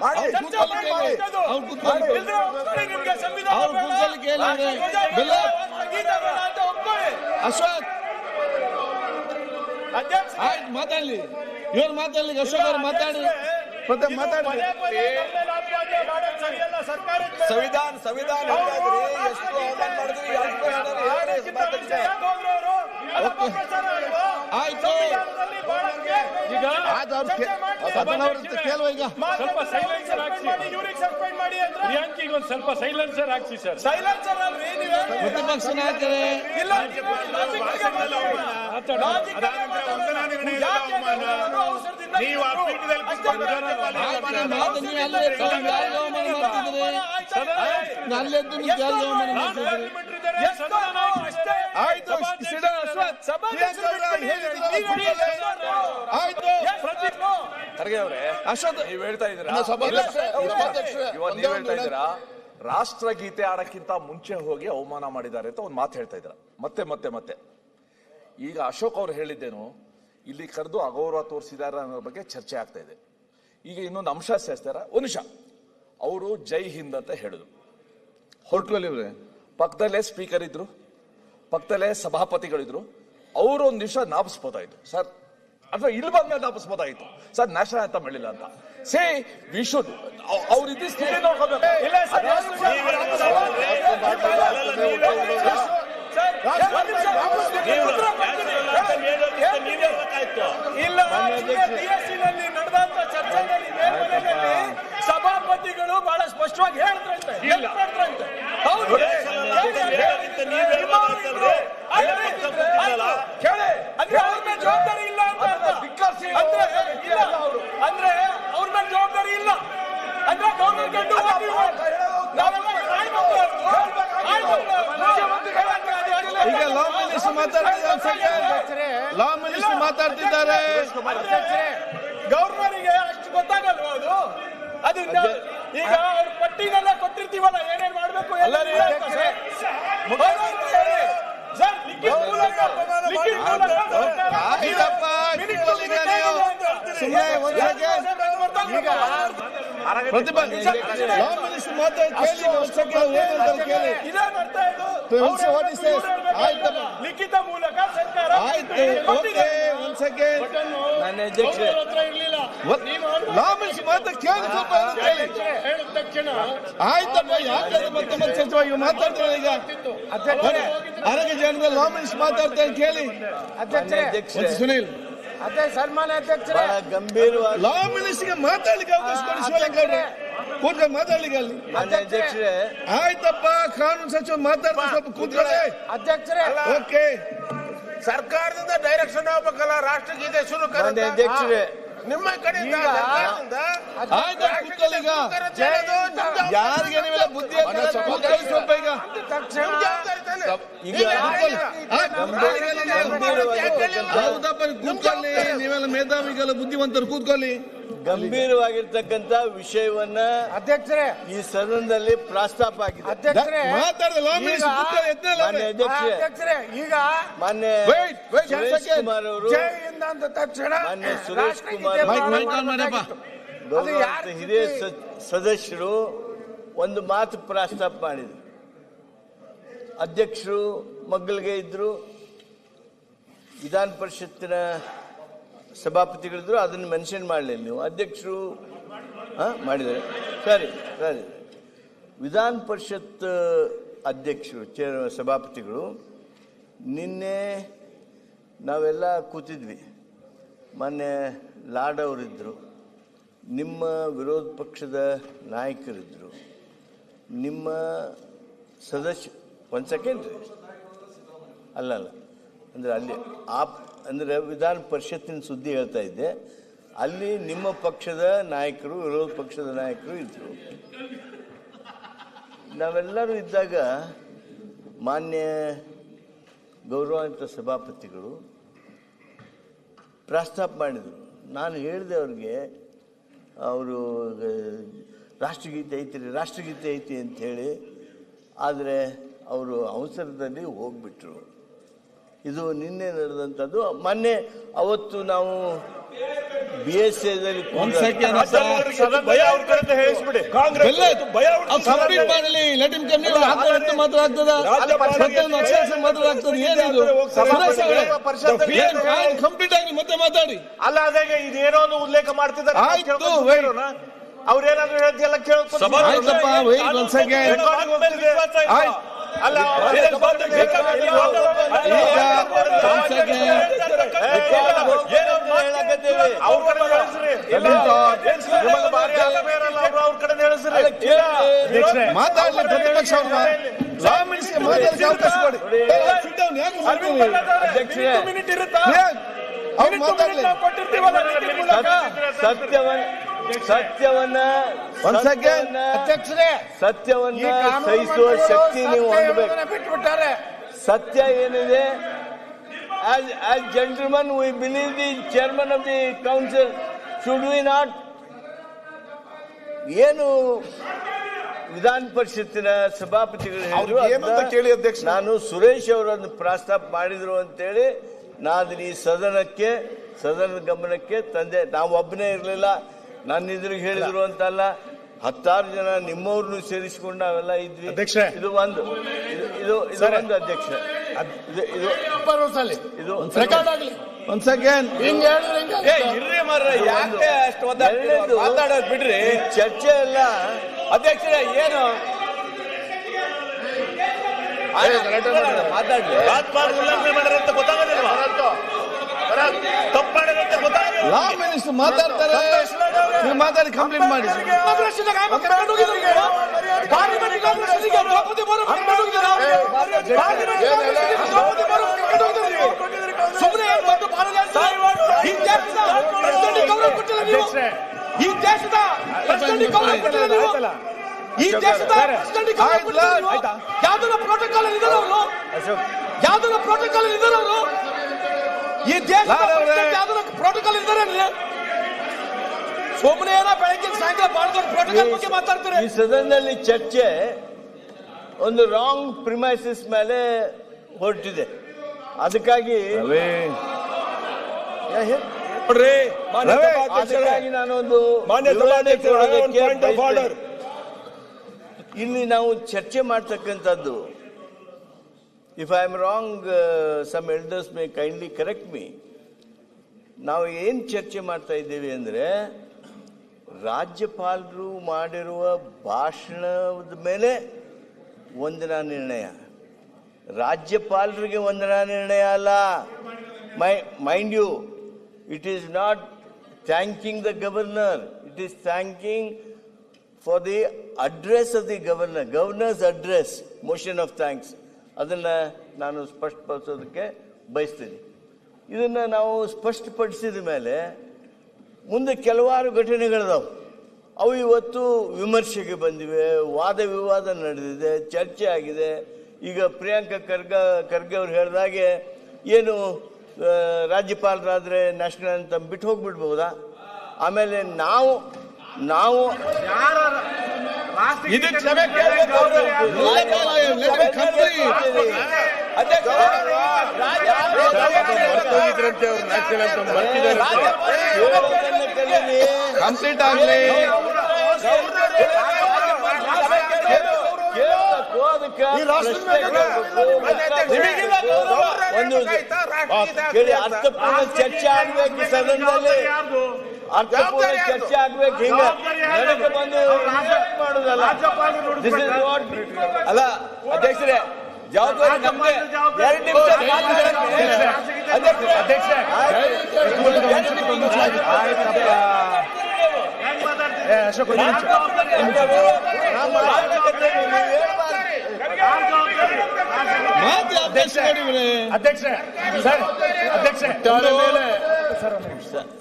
ಮಾಡಿ. ಚರ್ಚೆ ಮಾಡಿ. ಅವ್ರು ಕೂತ್ಕೊಳ್ಳಿ. ಇಲ್ದ್ರೆ ಒಪ್ಕೊಳ್ಳಿ, ನಿಮ್ಗೆ ಸಂವಿಧಾನ ಅವ್ರು ಬೇಡ. ಕೂತ್ಕೊಳ್ಳಿ, ಕೇಳಿ. ರಾಷ್ಟ್ರಧ್ವಜ ಬೆಲ್ಲ. ಬೇಡ, ರಾಷ್ಟ್ರಗೀತೆ ಬೇಡ ಅಂತ ಒಪ್ಕೊಳ್ಳಿ. ಅಶ್ವಥ್, ಅಧ್ಯಕ್ಷ ಆಯ್ತು, ಮಾತಾಡ್ಲಿ. ಇವ್ರು ಮಾತಾಡ್ಲಿ, ಅಶೋಕ್ ಅವ್ರು ಮಾತಾಡಿ. ಮತ್ತೆ ಮಾತಾಡಿ. ಸಂವಿಧಾನ ಎಷ್ಟು ಅವಮಾನ ಮಾಡಿದ್ರಿ, ಆಯ್ತು. ಈಗ ಕೇಳುವ ಈಗ. ಸ್ವಲ್ಪ ಸೈಲೆನ್ಸರ್ ಹಾಕ್ಸಿ, ಇವ್ರಿಗೆ ಸಸ್ಪೆಂಡ್ ಮಾಡಿ ಅಂದ್ರೆ ಪ್ರಿಯಾಂಕಿಗೆ ಒಂದು ಸ್ವಲ್ಪ ಸೈಲೆನ್ಸರ್ ಹಾಕ್ಸಿ ಸರ್. ಸೈಲೆನ್ಸರ್ ಅಲ್ರಿ ನೀವೇ. ಪ್ರತಿಪಕ್ಷ ನಾಯಕರೇ, ಇಲ್ಲ ನೀವು ಆ ಪೀಠದಲ್ಲಿ ಮಾತು ನೀವು ಅಲ್ಲೇ ಎದ್ದು ಯಾರಿಗೆ ಅವಮಾನ ಮಾಡ್ತಿದ್ರಿ? ಅಲ್ಲೆದ್ದು ನೀವು ಯಾರಿಗೆ ಅವಮಾನ ಮಾಡ್ತಿದ್ರಿ? ಆಯ್ತು, ಸಿಡ ಅಶ್ವಥ್. ಆಯ್ತು, ಖರ್ಗೆ ಅವರೇ, ಅಶ್ವಥ್. ನೀವ್ ಹೇಳ್ತಾ ಇದ್ದೀರಾ ಸಭಾಧ್ಯಕ್ಷರೇ, ನೀವ್ ಹೇಳ್ತಾ ಇದ್ದೀರಾ ರಾಷ್ಟ್ರಗೀತೆ ಆಡಕ್ಕಿಂತ ಮುಂಚೆ ಹೋಗಿ ಅವಮಾನ ಮಾಡಿದ್ದಾರೆ ಅಂತ ಒಂದು ಮಾತು ಹೇಳ್ತಾ ಇದ್ದೀರಾ ಮತ್ತೆ ಮತ್ತೆ ಮತ್ತೆ. ಈಗ ಅಶೋಕ್ ಅವ್ರು ಹೇಳಿದ್ದೇನು, ಇಲ್ಲಿ ಕರೆದು ಅಗೌರವ ತೋರಿಸಿದ್ದಾರೆ ಅನ್ನೋ ಬಗ್ಗೆ ಚರ್ಚೆ ಆಗ್ತಾ ಇದೆ. ಈಗ ಇನ್ನೊಂದು ಅಂಶ ಸೇರಿಸ್ತಾರ. ಒಂದು ನಿಮಿಷ, ಅವರು ಜೈ ಹಿಂದ್ ಅಂತ ಹೇಳಿದ್ರು. ಹೊರಟ್ರಲ್ಲಿ ಪಕ್ಕದಲ್ಲೇ ಸ್ಪೀಕರ್ ಇದ್ರು, ಪಕ್ಕದಲ್ಲೇ ಸಭಾಪತಿಗಳಿದ್ರು. ಅವರು ಒಂದು ನಿಮಿಷ ನಾಪಿಸ್ಬೋದಾಯ್ತು ಸರ್, ಅಥವಾ ಇಲ್ಲಿ ಬಂದ್ಮೇಲೆ ನಾಪಿಸ್ಬೋದಾಯ್ತು ಸರ್, ನ್ಯಾಷನಲ್ ಅಂತ ಮಾಡಿಲ್ಲ ಅಂತ. ಸೇ ವಿ ಶುಡ್ ಅವ್ರ ಇದ್ದ ಸ್ಥಿತಿ ನೋಡ್ಕೋಬೇಕು. ಇಲ್ಲ, ನಲ್ಲಿ ನಡೆದಂತ ಚರ್ಚೆಯಲ್ಲಿ ಮೇಲ್ಮನೆಯಲ್ಲಿ ಸಭಾಪತಿಗಳು ಬಹಳ ಸ್ಪಷ್ಟವಾಗಿ ಹೇಳಿದ್ರಂತೆ. ಹೌದು, ಅಂದ್ರೆ ಅವ್ರ ಮೇಲೆ ಜವಾಬ್ದಾರಿ ಇಲ್ಲ ಅಂತ ಅರ್ಥ. ಅಂದ್ರೆ ಅವ್ರ ಮೇಲೆ ಜವಾಬ್ದಾರಿ ಇಲ್ಲ ಅಂದ್ರೆ ಗೌರ್ನರ್ ಗಂಡು ಈಗ ಲಾ ಮಿನಿಸ್ಟರ್ ಮಾತಾಡ್ತಿದ್ದಾರೆ. ಲಾ ಮಿನಿಸ್ಟರ್ ಮಾತಾಡ್ತಿದ್ದಾರೆ. ಗವರ್ನರಿಗೆ ಅಷ್ಟು ಗೊತ್ತಾಗಲ್ವಾ ಅದು ಈಗ ಅವ್ರ ಪಟ್ಟಿನೆಲ್ಲ ಕೊಟ್ಟಿರ್ತೀವಲ್ಲ, ಏನೇನ್ ಮಾಡ್ಬೇಕು ಎಲ್ಲ ಲಾ ಮಿನಿಸ್ಟರ್ ಮಾತಾಡಿ ಕೇಳಿ. ಲಿಖಿತ ಮೂಲಕ ಸರ್ಕಾರ ಆಯ್ತು, ಓಕೆ, ಒಂದ್ ಸೆಕೆಂಡ್. ಲಾ ಮಿನಿಸ್ಟರ್ ಮಾತಾಡಿ ಕೇಳಿ, ಸ್ವಲ್ಪ ಹೇಳಿದ ತಕ್ಷಣ ಆಯ್ತಪ್ಪ. ಯಾಕಂದ್ರೆ ಮತ್ತೆ ಮತ್ತೆ ಚರ್ಚೆ ಮಾತಾಡ್ತಾರೆ. ಈಗ ಆರೋಗ್ಯ ಜನರಲ್ಲಿ ಲಾ ಮಿನಿಸ್ಟರ್ ಮಾತಾಡ್ತಾರೆ ಕೇಳಿ. ಸುನೀಲ್, ಸನ್ಮಾನ್ಯ ಅಧ್ಯಕ್ಷರೇ, ಗಂಭೀರವಾಗಿ ಲಾ ಮಿನಿಸ್ಟರ್ಗೆ ಮಾತಾಡ್ಲಿಕ್ಕೆ ಅವಕಾಶ ಕೊಡಿ. ಶಿವಲಿಂಗೌಡ್ರೆ ಕೂತ್ಕೊಂಡು ಮಾತಾಡ್ಲಿಕ್ಕೆ ಅಲ್ಲಿ. ಅಧ್ಯಕ್ಷರೇ, ಆಯ್ತಪ್ಪ, ಕಾನೂನು ಸಚಿವ ಮಾತಾಡ್ತಾರೆ, ಸ್ವಲ್ಪ ಕೂತ್ಕೊಳ್ಳಿ. ಅಧ್ಯಕ್ಷರೇ, ಓಕೆ. ಸರ್ಕಾರದಿಂದ ಡೈರೆಕ್ಷನ್ ಹೋಗ್ಬೇಕಲ್ಲ, ರಾಷ್ಟ್ರಗೀತೆ ಶುರು ಅಧ್ಯಕ್ಷರೇ, ನಿಮ್ಮ ಕಡೆಯಿಂದ ಆಯ್ತು, ಕೂತ್ಕೊಳ್ಳಿ. ಈಗ ಯಾರಿಗೆ ನೀವೆಲ್ಲ ಬುದ್ಧಿ ಕೂತ್ಕೊಳ್ಳಿ ಸ್ವಲ್ಪ. ಈಗ ಹೌದಪ್ಪ, ಕೂತ್ಕೊಳ್ಳಿ. ನೀವೆಲ್ಲ ಮೇಧಾವಿಗಳು, ಬುದ್ಧಿವಂತರು, ಕೂತ್ಕೊಳ್ಳಿ. ಗಂಭೀರವಾಗಿರ್ತಕ್ಕಂಥ ವಿಷಯವನ್ನ ಅಧ್ಯಕ್ಷರೇ, ಈ ಸದನದಲ್ಲಿ ಪ್ರಸ್ತಾಪ ಆಗಿದೆ. ಅಧ್ಯಕ್ಷರೇ, ಮಾತಾಡಿದ ಲಾ ಮಿನಿಸ್ಟರ್ ಕೂತ್ಕೊಳ್ಳಿ. ಅಧ್ಯಕ್ಷರೇ, ಈಗ ಮಾನ್ಯ ಸುರೇಶ್ ಕುಮಾರ್ ಅವರು, ಜೈಯಿಂದ ಅಂದ ತಕ್ಷಣ ಮಾನ್ಯ ಸುರೇಶ್ ಕುಮಾರ್ ಮೈಕ್ ಆನ್ ಮಾಡಪ್ಪ. ಗೌರವಾನ್ವಿತ ಹಿರಿಯ ಸದಸ್ಯರು ಒಂದು ಮಾತು ಪ್ರಸ್ತಾಪ ಮಾಡಿದ್ರು. ಅಧ್ಯಕ್ಷರು ಮಗ್ಗಲಿಗೆ ಇದ್ರು, ವಿಧಾನ ಪರಿಷತ್ತಿನ ಸಭಾಪತಿಗಳಿದ್ರು, ಅದನ್ನು ಮೆನ್ಷನ್ ಮಾಡಲಿಲ್ಲ ನೀವು. ಅಧ್ಯಕ್ಷರು ಮಾಡಿದ್ದಾರೆ. ಸರಿ ಸರಿ. ವಿಧಾನ ಪರಿಷತ್ ಅಧ್ಯಕ್ಷರು ಸಭಾಪತಿಗಳು ನಿನ್ನೆ ನಾವೆಲ್ಲ ಕೂತಿದ್ವಿ. ಮೊನ್ನೆ ಲಾಡ್ ಅವರಿದ್ದರು, ನಿಮ್ಮ ವಿರೋಧ ಪಕ್ಷದ ನಾಯಕರಿದ್ದರು, ನಿಮ್ಮ ಸದಸ್ಯ ಒಂದು ಸೆಕೆಂಡ್ ರೀ ಅಲ್ಲಲ್ಲ ಅಂದರೆ ಅಲ್ಲಿ ಅಂದರೆ ವಿಧಾನ ಪರಿಷತ್ತಿನ ಸುದ್ದಿ ಹೇಳ್ತಾ ಇದ್ದೆ. ಅಲ್ಲಿ ನಿಮ್ಮ ಪಕ್ಷದ ನಾಯಕರು, ವಿರೋಧ ಪಕ್ಷದ ನಾಯಕರು ಇದ್ದರು. ನಾವೆಲ್ಲರೂ ಇದ್ದಾಗ ಮಾನ್ಯ ಗೌರವಾನ್ವಿತ ಸಭಾಪತಿಗಳು ಪ್ರಸ್ತಾಪ ಮಾಡಿದರು. ನಾನು ಹೇಳಿದೆ ಅವ್ರಿಗೆ, ಅವರು ರಾಷ್ಟ್ರಗೀತೆ ಐತಿ ಅಂಥೇಳಿ, ಆದರೆ ಅವರು ಅವಸರದಲ್ಲಿ ಹೋಗ್ಬಿಟ್ರು. ಇದು ನಿನ್ನೆ ನಡೆದಂಥದ್ದು. ಮೊನ್ನೆ ಅವತ್ತು ನಾವು BSAದಲ್ಲಿ ಕಂಪ್ಲೀಟ್ ಆಗಿ ಮತ್ತೆ ಮಾತಾಡಿ. ಅಲ್ಲ, ಅದಾಗೆ ಇದೇನೋ ಒಂದು ಉಲ್ಲೇಖ ಮಾಡ್ತಿದ್ದಾರೆ. ಅವ್ರೇನಾದ್ರು ಹೇಳ್ತಿಲ್ಲ ಕೇಳ್ತಾರೆ. ಅಲ್ಲ, ಮಾತಾಡ್ಲಿ ಪ್ರತಿಪಕ್ಷ ಸತ್ಯವನ್ನ ಸಹಿಸುವ ಶಕ್ತಿ ನೀವು ಹೊಂದಬೇಕು. ಸತ್ಯ ಏನಿದೆ, as gentlemen we believe the chairman of the council, should we not? ಏನು ವಿಧಾನ ಪರಿಷತ್ತಿನ ಸಭಾಪತಿಗಳು ಹೇಳಿದ್ರು, ನಾನು ಸುರೇಶ್ ಅವರನ್ನು ಪ್ರಸ್ತಾಪ ಮಾಡಿದ್ರು ಅಂತೇಳಿ ನಾನು ಈ ಸದನದ ಗಮನಕ್ಕೆ ತಂದೆ. ನಾವು ಒಬ್ಬನೇ ಇರಲಿಲ್ಲ, ನನ್ನ ಎದುರಿಗೆ ಹೇಳಿದ್ರು ಅಂತಲ್ಲ, 10 ಜನ ನಿಮ್ಮವ್ರನ್ನು ಸೇರಿಸಿಕೊಂಡು ನಾವೆಲ್ಲ ಇದ್ವಿ. ಇದು ಒಂದು ಅಧ್ಯಕ್ಷ, ಬಿಡ್ರಿ ಚರ್ಚೆ ಎಲ್ಲ. ಅಧ್ಯಕ್ಷರೇ ಏನು ಮಾತಾಡ್ಲಿ, ಲಾ ಮಿನಿಸ್ಟರ್ ಮಾತಾಡ್ತಾರೆ, ನೀವು ಮಾತಾಡಿ ಕಂಪ್ಲೇಂಟ್ ಮಾಡಿ. ಯಾವ್ದನ್ನ ಪ್ರೋಟೋಕಾಲ್ ಇದ್ದಾರೆ ಅವರು, ಯಾವ್ದನ್ನ ಪ್ರೋಟೋಕಾಲ್ ಇದ್ದಾರೆ ಅವರು, ಈ ದೇಶ ಪ್ರೋಟೋಕಾಲ್ ಇದ್ದಾರೆ. ಸುಮ್ಮನೆ ಬೆಳಗ್ಗೆ ಸಾಯಂಕಾಲ ಬಾಳ್ಕೊಂಡು ಪ್ರೋಟೋಕಾಲ್ ಬಗ್ಗೆ ಮಾತಾಡ್ತಾರೆ. ಈ ಸದನದಲ್ಲಿ ಚರ್ಚೆ ಒಂದು ರಾಂಗ್ ಪ್ರಿಮೈಸಸ್ ಮೇಲೆ ಹೊರಟಿದೆ. ಅದಕ್ಕಾಗಿ ನಾನೊಂದು ಇಲ್ಲಿ ನಾವು ಚರ್ಚೆ ಮಾಡ್ತಕ್ಕಂಥದ್ದು, if I am wrong, some elders may kindly correct me. ನಾವು ಏನು ಚರ್ಚೆ ಮಾಡ್ತಾ ಇದ್ದೀವಿ ಅಂದರೆ, ರಾಜ್ಯಪಾಲರು ಮಾಡಿರುವ ಭಾಷಣದ ಮೇಲೆ ವಂದನಾ ನಿರ್ಣಯ. ರಾಜ್ಯಪಾಲರಿಗೆ ವಂದನಾ ನಿರ್ಣಯ ಅಲ್ಲ. Mind you, it is not thanking the governor, it is thanking for the address of the governor, governor's address, motion of thanks. ಅದನ್ನು ನಾನು ಸ್ಪಷ್ಟಪಡಿಸೋದಕ್ಕೆ ಬಯಸ್ತೀನಿ. ಇದನ್ನು ನಾವು ಸ್ಪಷ್ಟಪಡಿಸಿದ ಮೇಲೆ ಮುಂದೆ ಕೆಲವಾರು ಘಟನೆಗಳಿದಾವೆ. ಅವು ಇವತ್ತು ವಿಮರ್ಶೆಗೆ ಬಂದಿವೆ, ವಾದ ವಿವಾದ ನಡೆದಿದೆ, ಚರ್ಚೆ ಆಗಿದೆ. ಈಗ ಪ್ರಿಯಾಂಕಾ ಖರ್ಗೆ ಅವ್ರು ಹೇಳಿದಾಗೆ, ಏನು ರಾಜ್ಯಪಾಲರಾದರೆ ನ್ಯಾಷನಲ್ ಅಂತ ಬಿಟ್ಟು ಹೋಗ್ಬಿಡ್ಬಹುದಾ? ಆಮೇಲೆ ನಾವು ಕಂಪ್ಲೀಟ್ ಆಗಲಿ. ಕೇಳಬೇಕು, ಅದಕ್ಕೆ ಈ ರಾಷ್ಟ್ರದ ಮೇಲೆ ನಿಮಗಿಲ್ಲ ಗೌರವ. ಒಂದು ಕೇಳಿ, ಅರ್ಥಪೂರ್ಣ ಚರ್ಚೆ ಆಗ್ಬೇಕು ಈ ಸದನದಲ್ಲಿ, ಅರ್ಥಪೂರ್ಣ ಚರ್ಚೆ ಆಗ್ಬೇಕು. ಹಿಂಗ ನನಗೆ ಬಂದು ಮಾಡುದಲ್ಲ. This is what- ಅಲ್ಲ ಅಧ್ಯಕ್ಷರೇ, ಜವಾಬ್ದಾರಿ ನಮ್ದೇ. 2 ನಿಮಿಷ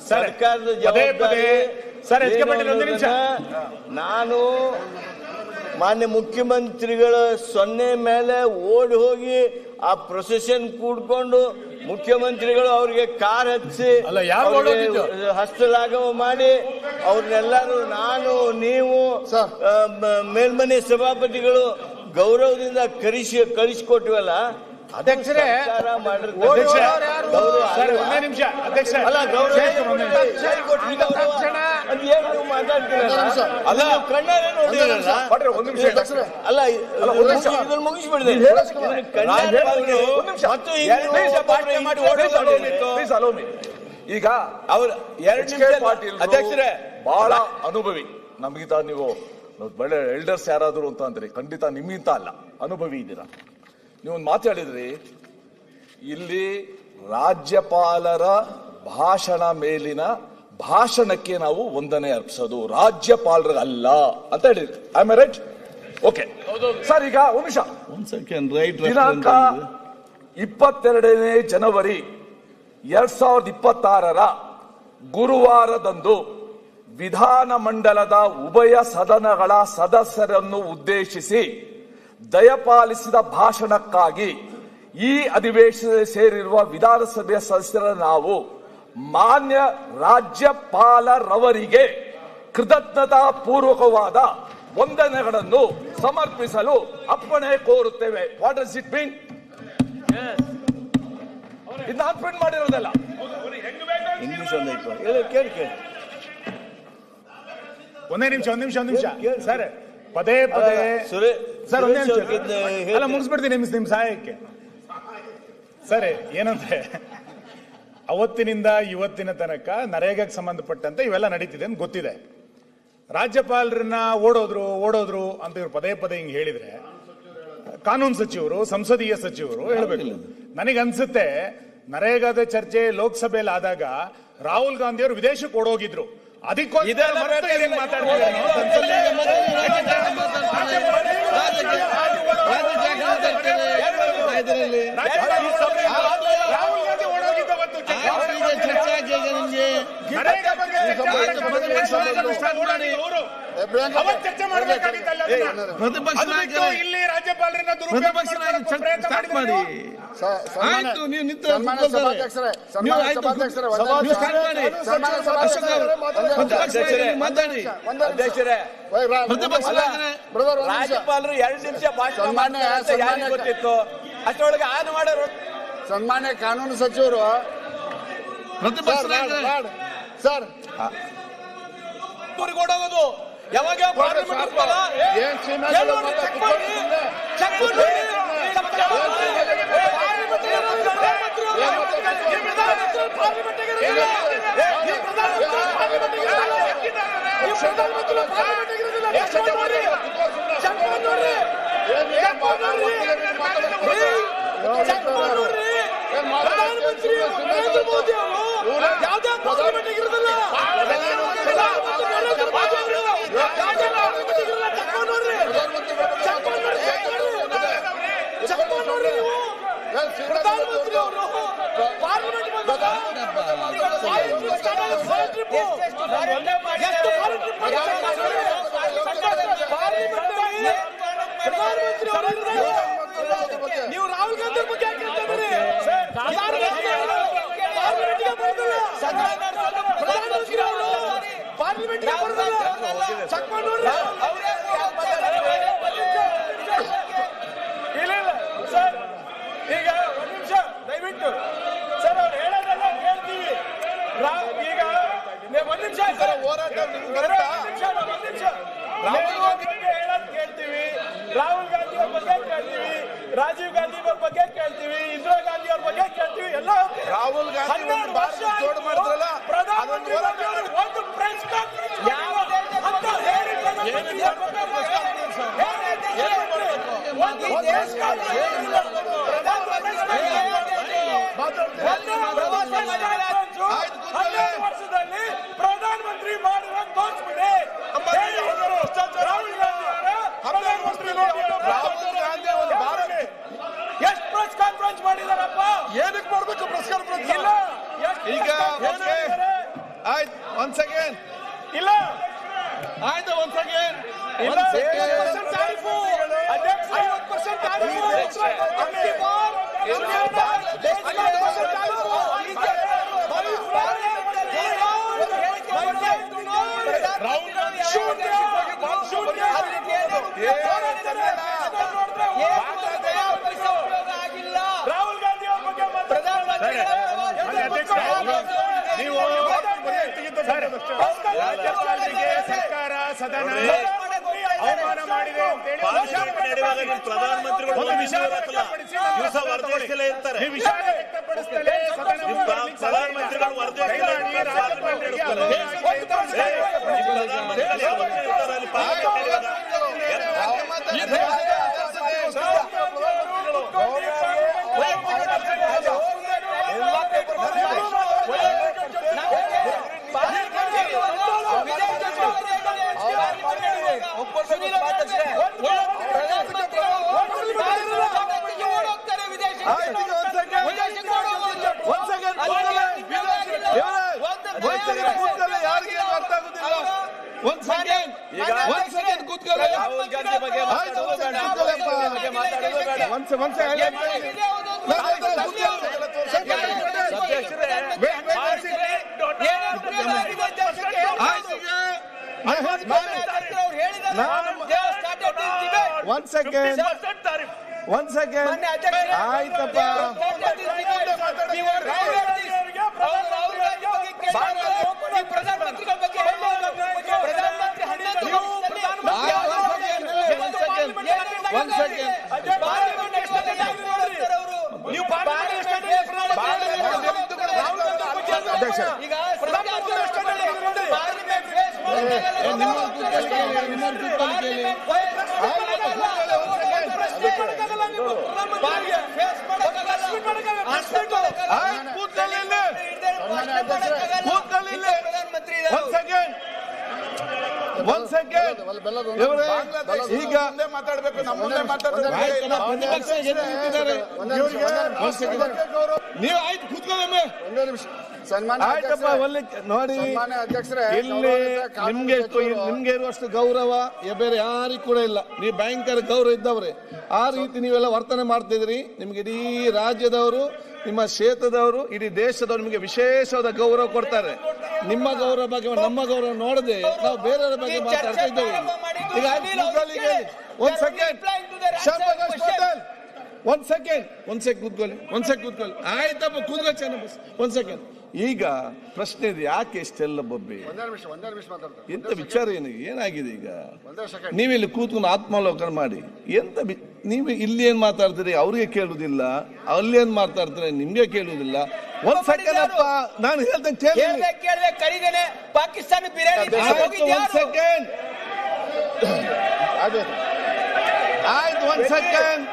ಸರ್ಕಾರದ ಜವಾಬ್ದಾರಿ. ನಾನು ಮಾನ್ಯ ಮುಖ್ಯಮಂತ್ರಿಗಳ 0 ಮೇಲೆ ಓಡಿ ಹೋಗಿ ಆ ಪ್ರೊಸೆಷನ್ ಕೂಡ್ಕೊಂಡು ಮುಖ್ಯಮಂತ್ರಿಗಳು ಅವ್ರಿಗೆ ಕಾರ್ ಹಚ್ಚಿ ಹಸ್ತಲಾಘವ ಮಾಡಿ ಅವ್ರನ್ನೆಲ್ಲರೂ ನಾನು ನೀವು ಮೇಲ್ಮನೆ ಸಭಾಪತಿಗಳು ಗೌರವದಿಂದ ಕಳಿಸಿಕೊಟ್ವಲ್ಲ. ಅಧ್ಯಕ್ಷರೇ, ಈಗ ಅವ್ರ 2 ನಿಮಿಷ ಪಾಟೀಲ್ ಅಧ್ಯಕ್ಷರೇ ಬಹಳ ಅನುಭವಿ. ನಮಗಿಂತ ನೀವು ಒಳ್ಳೆ ಎಲ್ಡರ್ಸ್ ಯಾರಾದ್ರು ಅಂತ ಅಂದ್ರೆ ಖಂಡಿತ ನಿಮ್ಗಿಂತ ಅಲ್ಲ, ಅನುಭವಿ ಇದ್ದೀರಾ. ನೀವೊಂದು ಮಾತಾಡಿದ್ರಿ, ಇಲ್ಲಿ ರಾಜ್ಯಪಾಲರ ಭಾಷಣ ಮೇಲಿನ ಭಾಷಣಕ್ಕೆ ನಾವು ವಂದನೆ ಅರ್ಪಿಸೋದು, ರಾಜ್ಯಪಾಲರಿಗಲ್ಲ ಅಂತ ಹೇಳಿದ್ರಿ. I am right? Okay sir, ಈಗ ಒಂದು ನಿಮಿಷ. ದಿನಾಂಕ 22 ಜನವರಿ 2026 ಗುರುವಾರದಂದು ವಿಧಾನಮಂಡಲದ ಉಭಯ ಸದನಗಳ ಸದಸ್ಯರನ್ನು ಉದ್ದೇಶಿಸಿ ದಯಪಾಲಿಸಿದ ಭಾಷಣಕ್ಕಾಗಿ ಈ ಅಧಿವೇಶನದಲ್ಲಿ ಸೇರಿರುವ ವಿಧಾನಸಭೆಯ ಸದಸ್ಯರ ನಾವು ಮಾನ್ಯ ರಾಜ್ಯಪಾಲರವರಿಗೆ ಕೃತಜ್ಞತಾ ಪೂರ್ವಕವಾದ ವಂದನೆಗಳನ್ನು ಸಮರ್ಪಿಸಲು ಅಪ್ಪಣೆ ಕೋರುತ್ತೇವೆ. What does it mean? ಇದು ನಾನು ಪ್ರಿಂಟ್ ಮಾಡಿರೋದಲ್ಲ. ಇಂಗ್ಲಿಷ್ ಕೇಳಿ ಒಂದೇ ನಿಮಿಷ ಸರ್, ಪದೇ ಪದೇ ಸರ್ ಒಂದೇ ನಿಮಿಷ ಅಲ್ಲ, ಮುಗಿಸ್ಬಿಡ್ತೀನಿ ನಿಮ್ ಸಹಾಯಕ್ಕೆ. ಸರಿ, ಏನಂದ್ರೆ ಅವತ್ತಿನಿಂದ ಇವತ್ತಿನ ತನಕ ನರೇಗಾಗೆ ಸಂಬಂಧಪಟ್ಟಂತೆ ಇವೆಲ್ಲ ನಡೀತಿದೆ ಅಂತ ಗೊತ್ತಿದೆ. ರಾಜ್ಯಪಾಲರನ್ನ ಓಡೋದ್ರು ಅಂತ ಇವ್ರು ಪದೇ ಪದೇ ಹಿಂಗ್ ಹೇಳಿದ್ರೆ ಕಾನೂನು ಸಚಿವರು, ಸಂಸದೀಯ ಸಚಿವರು ಹೇಳ್ಬೇಕು. ನನಗನ್ಸುತ್ತೆ ನರೇಗಾದ ಚರ್ಚೆ ಲೋಕಸಭೆಯಲ್ಲಿ ಆದಾಗ ರಾಹುಲ್ ಗಾಂಧಿ ಅವರು ವಿದೇಶಕ್ಕೆ ಓಡೋಗಿದ್ರು. ಅದಕ್ಕೋಸ್ಕರ ಚರ್ಚೆ ಮಾಡಬೇಕಾಗಿತ್ತಲ್ಲ. ಇಲ್ಲಿ ರಾಜ್ಯಪಾಲರನ್ನ ಮಾಡಿ ಆಯ್ತು, ನೀವು ನಿಂತು ಮಾತಾಡಿ. ರಾಜ್ಯಪಾಲರು 2 ನಿಮಿಷ ಭಾಷಣ ಗೊತ್ತಿತ್ತು, ಅಷ್ಟೊಳಗೆ ಆನ್ ಮಾಡೋರು. ಸನ್ಮಾನ್ಯ ಕಾನೂನು ಸಚಿವರು ಸರ್ ಓಡೋಗೋದು ಯಾವಾಗ ಏನ್ ಪ್ರಧಾನಮಂತ್ರಿ ನರೇಂದ್ರ ಮೋದಿ ಅವರು ಯಾವುದೇ ಪಾರ್ಲಿಮೆಂಟ್ ಇರೋದಿಲ್ಲ. ಪ್ರಧಾನಮಂತ್ರಿ ಅವರು ಪಾರ್ಲಿಮೆಂಟ್ ನೀವು ರಾಹುಲ್ ಗಾಂಧಿ ಬಗ್ಗೆ ಪ್ರಧಾನಮಂತ್ರಿ ಅವರು ಪಾರ್ಲಿಮೆಂಟ್ ಚೆಕ್ ಮಾಡಿ ನೋಡ್ರಿ. ಇಲ್ಲ ಸರ್, ಈಗ ಒಂದು ನಿಮಿಷ ದಯವಿಟ್ಟು ಸರ್, ಅವ್ರು ಹೇಳೋದೆಲ್ಲ ಕೇಳ್ತೀವಿ. ಈಗ ಒಂದು ನಿಮಿಷ ಹೋರಾಟ ರಾಹುಲ್ ಗಾಂಧಿ ಹೇಳೋದು ಕೇಳ್ತೀವಿ. ರಾಹುಲ್ ರಾಜೀವ್ ಗಾಂಧಿ ಅವ್ರ ಬಗ್ಗೆ ಕೇಳ್ತೀವಿ, ಇಂದಿರಾ ಗಾಂಧಿ ಅವ್ರ ಬಗ್ಗೆ ಕೇಳ್ತೀವಿ, ಎಲ್ಲ ರಾಹುಲ್ ಗಾಂಧಿ ಒಂದು ಭಾರತ ಜೋಡ್ ಮಾಡಿದ್ರಲ್ಲ, ಪ್ರಧಾನಮಂತ್ರಿ ಒಂದು ಪ್ರೆಸ್ ಕಾನ್ಫರೆನ್ಸ್ ವರ್ಷದಲ್ಲಿ ಪ್ರಧಾನಮಂತ್ರಿ ಮಾಡಿರೋ ತೋರಿಸ್ಬಿಡಿ. ರಾಹುಲ್ ಗಾಂಧಿ ಒಂದು ಭಾರತ ಎಷ್ಟು ಪ್ರೆಸ್ ಕಾನ್ಫರೆನ್ಸ್ ಮಾಡಿದಾರಪ್ಪ? ಏನಕ್ಕೆ ಮಾಡ್ಬೇಕು ಪ್ರೆಸ್ ಕಾನ್ಫರೆನ್ಸ್? ಇಲ್ಲ ಈಗ ಆಯ್ತು ಒನ್ಸ್ ಅಗೇನ್ ಇಲ್ಲ ಆಯ್ತು ಒನ್ಸ್ ಅಗೇನ್ ಇಲ್ಲ 50% ತಾರೀಫು ಅಧ್ಯಕ್ಷ 50% ತಾರೀಫು ರಾಹುಲ್ ಗಾಂಧಿ ಅವ್ರ ಬಗ್ಗೆ ನೀವು ರಾಜ್ಯಪಾಲರಿಗೆ ಸರ್ಕಾರ ಸದನ ಅವಮಾನ ಮಾಡಿದೆ ಅಂತೇಳಿ ಪ್ರಧಾನಮಂತ್ರಿಗಳು ಒಂದು ವಿಷಾದ ಇರ್ತಾರೆ. ಈ ವಿಷಾದ ವ್ಯಕ್ತಪಡಿಸಲೇ ಪ್ರಧಾನಮಂತ್ರಿಗಳು ರಾಹುಲ್ ಗಾಂಧಿ ಬಗ್ಗೆ ಒಂದ್ ಸೆಕೆಂಡ್ ಆಯ್ತಪ್ಪ. ಒಂದ್ ಸೆಕೆಂಡ್ ಈಗ ಮಾತಾಡ್ಬೇಕು, ನಮ್ಮ ಮುಂದೆ ನೀವು ಆಯ್ತು ಕೂತ್ಕೊಳ್ಳಿ. ಆಯ್ತಪ್ಪ ನೋಡಿ, ಇಲ್ಲಿ ನಿಮ್ಗೆ ಇರುವಷ್ಟು ಗೌರವ ಬೇರೆ ಯಾರಿಗೂ ಕೂಡ ಇಲ್ಲ. ನೀವು ಭಯಂಕರ ಗೌರವ ಇದ್ದವ್ರೆ. ಆ ರೀತಿ ನೀವೆಲ್ಲ ವರ್ತನೆ ಮಾಡ್ತಿದ್ರಿ. ನಿಮ್ಗೆ ಇಡೀ ರಾಜ್ಯದವರು, ನಿಮ್ಮ ಕ್ಷೇತ್ರದವರು, ಇಡೀ ದೇಶದವರು ನಿಮಗೆ ವಿಶೇಷವಾದ ಗೌರವ ಕೊಡ್ತಾರೆ. ನಿಮ್ಮ ಗೌರವ ಬಗ್ಗೆ ನಮ್ಮ ಗೌರವ ನೋಡದೆ ನಾವು ಬೇರೆಯವರ ಬಗ್ಗೆ ಮಾತಾಡ್ತಾ ಇದ್ದೇವೆ. ಈಗ ಒಂದ್ ಸೆಕೆಂಡ್ ಕೂತ್ಕೊಳ್ಳಿ. ಆಯ್ತಪ್ಪ ಕೂತ್ಕೊಳ್ಳಿ ಚೆನ್ನ ಬಸ್. ಒಂದ್ ಸೆಕೆಂಡ್. ಈಗ ಪ್ರಶ್ನೆ ಇದೆ, ಯಾಕೆ ಇಷ್ಟೆಲ್ಲ ಬೊಬ್ಬೆ? ಎಂತ ವಿಚಾರ ಏನಾಗಿದೆ? ಈಗ ನೀವಿಲ್ಲಿ ಕೂತ್ಕೊಂಡು ಆತ್ಮಾವಲೋಕನ ಮಾಡಿ. ಎಂತ ನೀವು ಇಲ್ಲಿ ಏನ್ ಮಾತಾಡ್ತೀರಿ ಅವ್ರಿಗೆ ಕೇಳುದಿಲ್ಲ, ಅಲ್ಲಿ ಏನ್ ಮಾತಾಡ್ತಾರೆ ನಿಮ್ಗೆ ಕೇಳುದಿಲ್ಲ. ಒಂದ್ ಸೆಕೆಂಡ್ ಅಪ್ಪ, ನಾನು ಹೇಳ್ದಂಗೆ ಪಾಕಿಸ್ತಾನ ಬಿರಿಯಾನಿ ಒಂದ್ ಸೆಕೆಂಡ್ ಆಯ್ತು. ಒಂದ್ ಸೆಕೆಂಡ್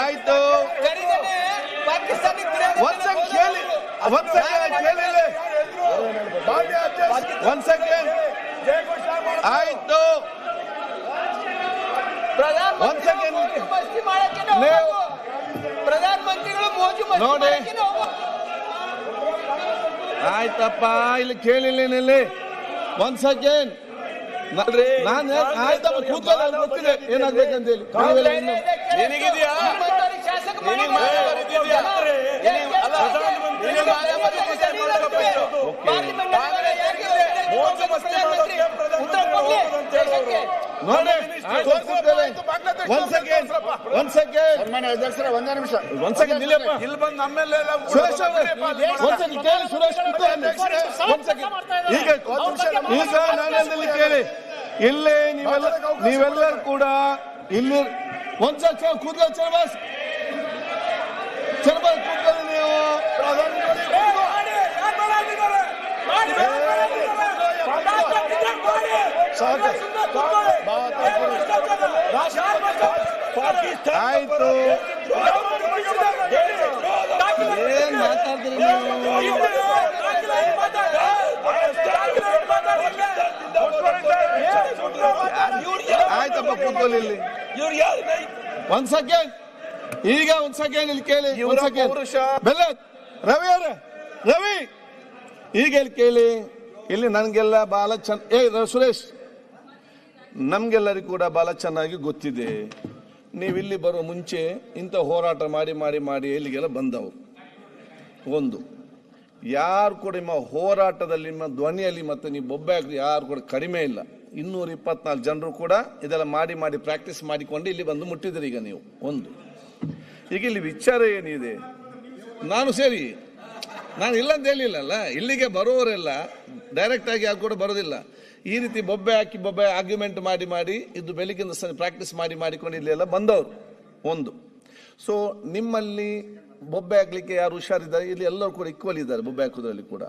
ಆಯ್ತು. ಒಂದ್ ಸೆಕೆಂಡ್ ಆಯ್ತು. ಒಂದ್ ಸೆಕೆಂಡ್ ಪ್ರಧಾನಮಂತ್ರಿಗಳು ನೋಡಿ. ಆಯ್ತಪ್ಪ, ಇಲ್ಲಿ ಕೇಳಿಲ್ಲ. ಒಂದ್ ಸೆಕೆಂಡ್ ನಾನು ಆಯ್ತಪ್ಪ ಕೂತ್ಕೊಳ್ಳಿ. ಗೊತ್ತಿದೆ ಏನಾಗ್ಬೇಕಂತ ಹೇಳಿ. ಏನಿಗಿದೆಯಾ ನೋಡಿ. ಒಂದ್ ಸೆಕೆಂಡ್ ಒಂದೇ ನಿಮಿಷ ಒಂದ್ ಸೆಕೆಂಡ್ ನಿಲ್ಲಪ್ಪ. ಇಲ್ಲಿ ಬಂದು ನಮ್ಮೆಲ್ಲ ಸುರೇಶ್ ಅವರೇ ಒಂದ್ ಸೆಕೆಂಡ್ ಕೇಳಿ. ಸುರೇಶ್ ಒಂದ್ ಸೆಕೆಂಡ್ ಈಗ ನಾನಲ್ಲಿ ಕೇಳಿ. ಇಲ್ಲೇ ನೀವೆಲ್ಲರೂ ಕೂಡ ಇಲ್ಲಿ ಒಂದ್ಸಲ ಕೂತ್ಕೊಳ್ಳಿ ಚಲಬಾಸ್ ಕೂತ್ಕೊಳ್ಳಿ ನೀವು. ಆಯ್ತು, ಏನ್ ಮಾತಾಡ್ತೀರಿ ನೀವು? ಆಯ್ತಪ್ಪ ಕೂತ್ಕೊಳ್ಳಿ ಇಲ್ಲಿ. ಒಂದ್ ಸೆಕೆಂಡ್, ಈಗ ಒಂದ್ ಸೆಕೆಂಡ್ ಇಲ್ಲಿ ಕೇಳಿ. ಒಂದ್ ಸೆಕೆಂಡ್ ಬೆಲ್ಲ ರವಿ ಅವರೇ, ರವಿ ಈಗ ಇಲ್ಲಿ ಕೇಳಿ. ಇಲ್ಲಿ ನನ್ಗೆಲ್ಲ ಬಹಳ ಸುರೇಶ್, ನಮ್ಗೆಲ್ಲರಿಗೂ ಕೂಡ ಬಹಳ ಚೆನ್ನಾಗಿ ಗೊತ್ತಿದೆ. ನೀವಿಲ್ಲಿ ಬರೋ ಮುಂಚೆ ಇಂಥ ಹೋರಾಟ ಮಾಡಿ ಮಾಡಿ ಮಾಡಿ ಇಲ್ಲಿಗೆಲ್ಲ ಬಂದವು. ಒಂದು ಯಾರು ಕೂಡ ನಿಮ್ಮ ಹೋರಾಟದಲ್ಲಿ, ನಿಮ್ಮ ಧ್ವನಿಯಲ್ಲಿ ಮತ್ತೆ ನೀವು ಬೊಬ್ಬೆ ಹಾಕಿ ಯಾರು ಕೂಡ ಕಡಿಮೆ ಇಲ್ಲ. 224 ಜನರು ಕೂಡ ಇದೆಲ್ಲ ಮಾಡಿ ಮಾಡಿ ಪ್ರಾಕ್ಟೀಸ್ ಮಾಡಿಕೊಂಡು ಇಲ್ಲಿ ಬಂದು ಮುಟ್ಟಿದ್ರಿ ಈಗ ನೀವು. ಒಂದು ಈಗ ಇಲ್ಲಿ ವಿಚಾರ ಏನಿದೆ, ನಾನು ಇಲ್ಲ ಅಂತ ಹೇಳಿಲ್ಲಲ್ಲ, ಇಲ್ಲಿಗೆ ಬರೋರೆಲ್ಲ ಡೈರೆಕ್ಟ್ ಆಗಿ ಯಾರು ಕೂಡ ಬರೋದಿಲ್ಲ. ಈ ರೀತಿ ಬೊಬ್ಬೆ ಹಾಕಿ ಆರ್ಗ್ಯುಮೆಂಟ್ ಮಾಡಿ ಮಾಡಿ ಇದು ಬೆಳಿಗ್ಗಿಂದ ಪ್ರಾಕ್ಟೀಸ್ ಮಾಡಿ ಮಾಡಿಕೊಂಡು ಇಲ್ಲೆಲ್ಲ ಬಂದವರು. ಒಂದು ಸೊ ನಿಮ್ಮಲ್ಲಿ ಬೊಬ್ಬೆ ಹಾಕ್ಲಿಕ್ಕೆ ಯಾರು ಹುಷಾರಿದ್ದಾರೆ? ಇಲ್ಲಿ ಎಲ್ಲರೂ ಕೂಡ ಈಕ್ವಲ್ ಇದ್ದಾರೆ ಬೊಬ್ಬೆ ಹಾಕೋದ್ರಲ್ಲಿ ಕೂಡ.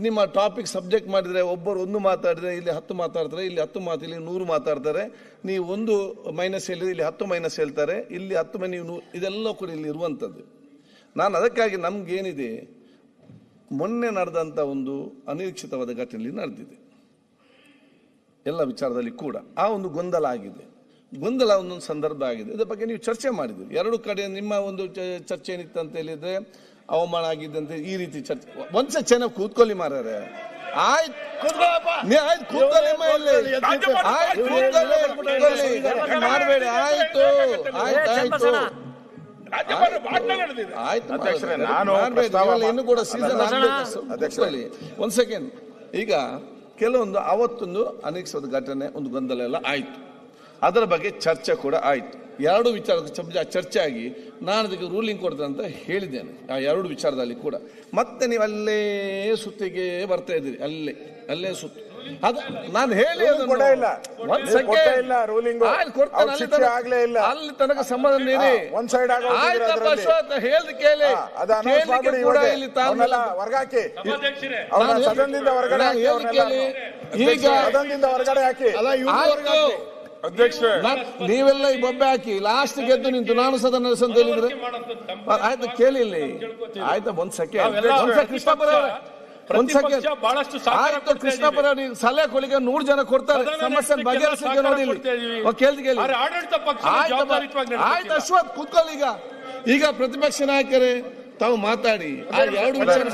ನಿಮ್ಮ ಟಾಪಿಕ್ ಸಬ್ಜೆಕ್ಟ್ ಮಾಡಿದರೆ ಒಬ್ಬರು ಒಂದು ಮಾತಾಡಿದ್ರೆ ಇಲ್ಲಿ 10 ಮಾತಾಡ್ತಾರೆ, ಇಲ್ಲಿ 10 ಮಾತು, ಇಲ್ಲಿ 100 ಮಾತಾಡ್ತಾರೆ. ನೀವು ಒಂದು ಮೈನಸ್ ಹೇಳಿದ್ರೆ ಇಲ್ಲಿ 10 ಮೈನಸ್ ಹೇಳ್ತಾರೆ, ಇಲ್ಲಿ 10 ನೀವು ಇದೆಲ್ಲ ಕೂಡ ಇಲ್ಲಿ ಇರುವಂಥದ್ದು. ನಾನು ಅದಕ್ಕಾಗಿ ನಮ್ಗೇನಿದೆ, ಮೊನ್ನೆ ನಡೆದಂಥ ಒಂದು ಅನಿರೀಕ್ಷಿತವಾದ ಘಟನೆಯಲ್ಲಿ ನಡೆದಿದೆ ಎಲ್ಲ ವಿಚಾರದಲ್ಲಿ ಕೂಡ. ಆ ಒಂದು ಗೊಂದಲ ಆಗಿದೆ, ಗೊಂದಲ ಒಂದೊಂದು ಸಂದರ್ಭ ಆಗಿದೆ. ಇದರ ಬಗ್ಗೆ ನೀವು ಚರ್ಚೆ ಮಾಡಿದ್ರಿ. ಎರಡು ಕಡೆ ನಿಮ್ಮ ಒಂದು ಚರ್ಚೆ ಏನಿತ್ತು ಅಂತ ಹೇಳಿದ್ರೆ ಅವಮಾನ ಆಗಿದ್ದಂತೆ ಈ ರೀತಿ ಚರ್ಚೆ. ಒಂದ್ಸ ಚೆನ್ನಾಗಿ ಕೂತ್ಕೊಳ್ಳಿ ಮಾರ್ರೆ. ಆಯ್ತು ಕೂತ್ಕೊಳ್ಳಿ, ಮಾಡಬೇಡಿ. ಆಯ್ತು ಆಯ್ತು ಇನ್ನು ಕೂಡ ಸೀಸನ್ ಆಗಲಿ. ಒಂದ್ ಸೆಕೆಂಡ್. ಈಗ ಕೆಲವೊಂದು ಅವತ್ತೊಂದು ಅನಿರೀಕ್ಷಿತ ಘಟನೆ, ಒಂದು ಗೊಂದಲ ಎಲ್ಲ ಆಯ್ತು, ಅದರ ಬಗ್ಗೆ ಚರ್ಚೆ ಕೂಡ ಆಯ್ತು. ಎರಡು ವಿಚಾರ ಚರ್ಚೆ ಆಗಿ ನಾನು ಅದಕ್ಕೆ ರೂಲಿಂಗ್ ಕೊಡ್ತೇನೆ ಅಂತ ಹೇಳಿದ್ದೇನೆ. ಆ ಎರಡು ವಿಚಾರದಲ್ಲಿ ಕೂಡ ಮತ್ತೆ ನೀವು ಅಲ್ಲೇ ಸುತ್ತಿಗೆ ಬರ್ತಾ ಇದ್ದೀರಿ, ಅಲ್ಲೇ ಸುತ್ತು. ಅದು ನಾನು ಹೇಳಿ ಅಲ್ಲಿ ತನಕ ಸಂಬಂಧ ನೀಡಿ ಹೇಳ್ದು ಕೇಳಿ. ನೀವೆಲ್ಲ ಈ ಬೊಬ್ಬೆ ಹಾಕಿ ಲಾಸ್ಟ್ ಗೆದ್ದು ನಿಂತು ನಾನು ಸದನ ನಡೆಸ ಅಂತ ಹೇಳಿದ್ರೆ ಆಯ್ತು ಕೇಳಿ ಇಲ್ಲಿ. ಆಯ್ತಾ ಒಂದ್ ಸೆಕೆಂಡ್ ಕೃಷ್ಣಪ್ಪರ ಆಯ್ತು ಕೃಷ್ಣಪ್ಪರ ಸಲಹೆ ಕೊಲಿಗೆ 100 ಜನ ಕೊಡ್ತಾರೆ, ಸಮಸ್ಯೆ ಬಗೆಹರಿಸಿಕೆ ನೋಡಿ ಕೇಳಿ. ಆಯ್ತು ಅಶ್ವಥ್ ಕೂತ್ಕೊಳ್ಳಿ. ಈಗ ಪ್ರತಿಪಕ್ಷ ನಾಯಕರೇ ತಾವು ಮಾತಾಡಿ. ಆ ಎರಡು ವಿಚಾರ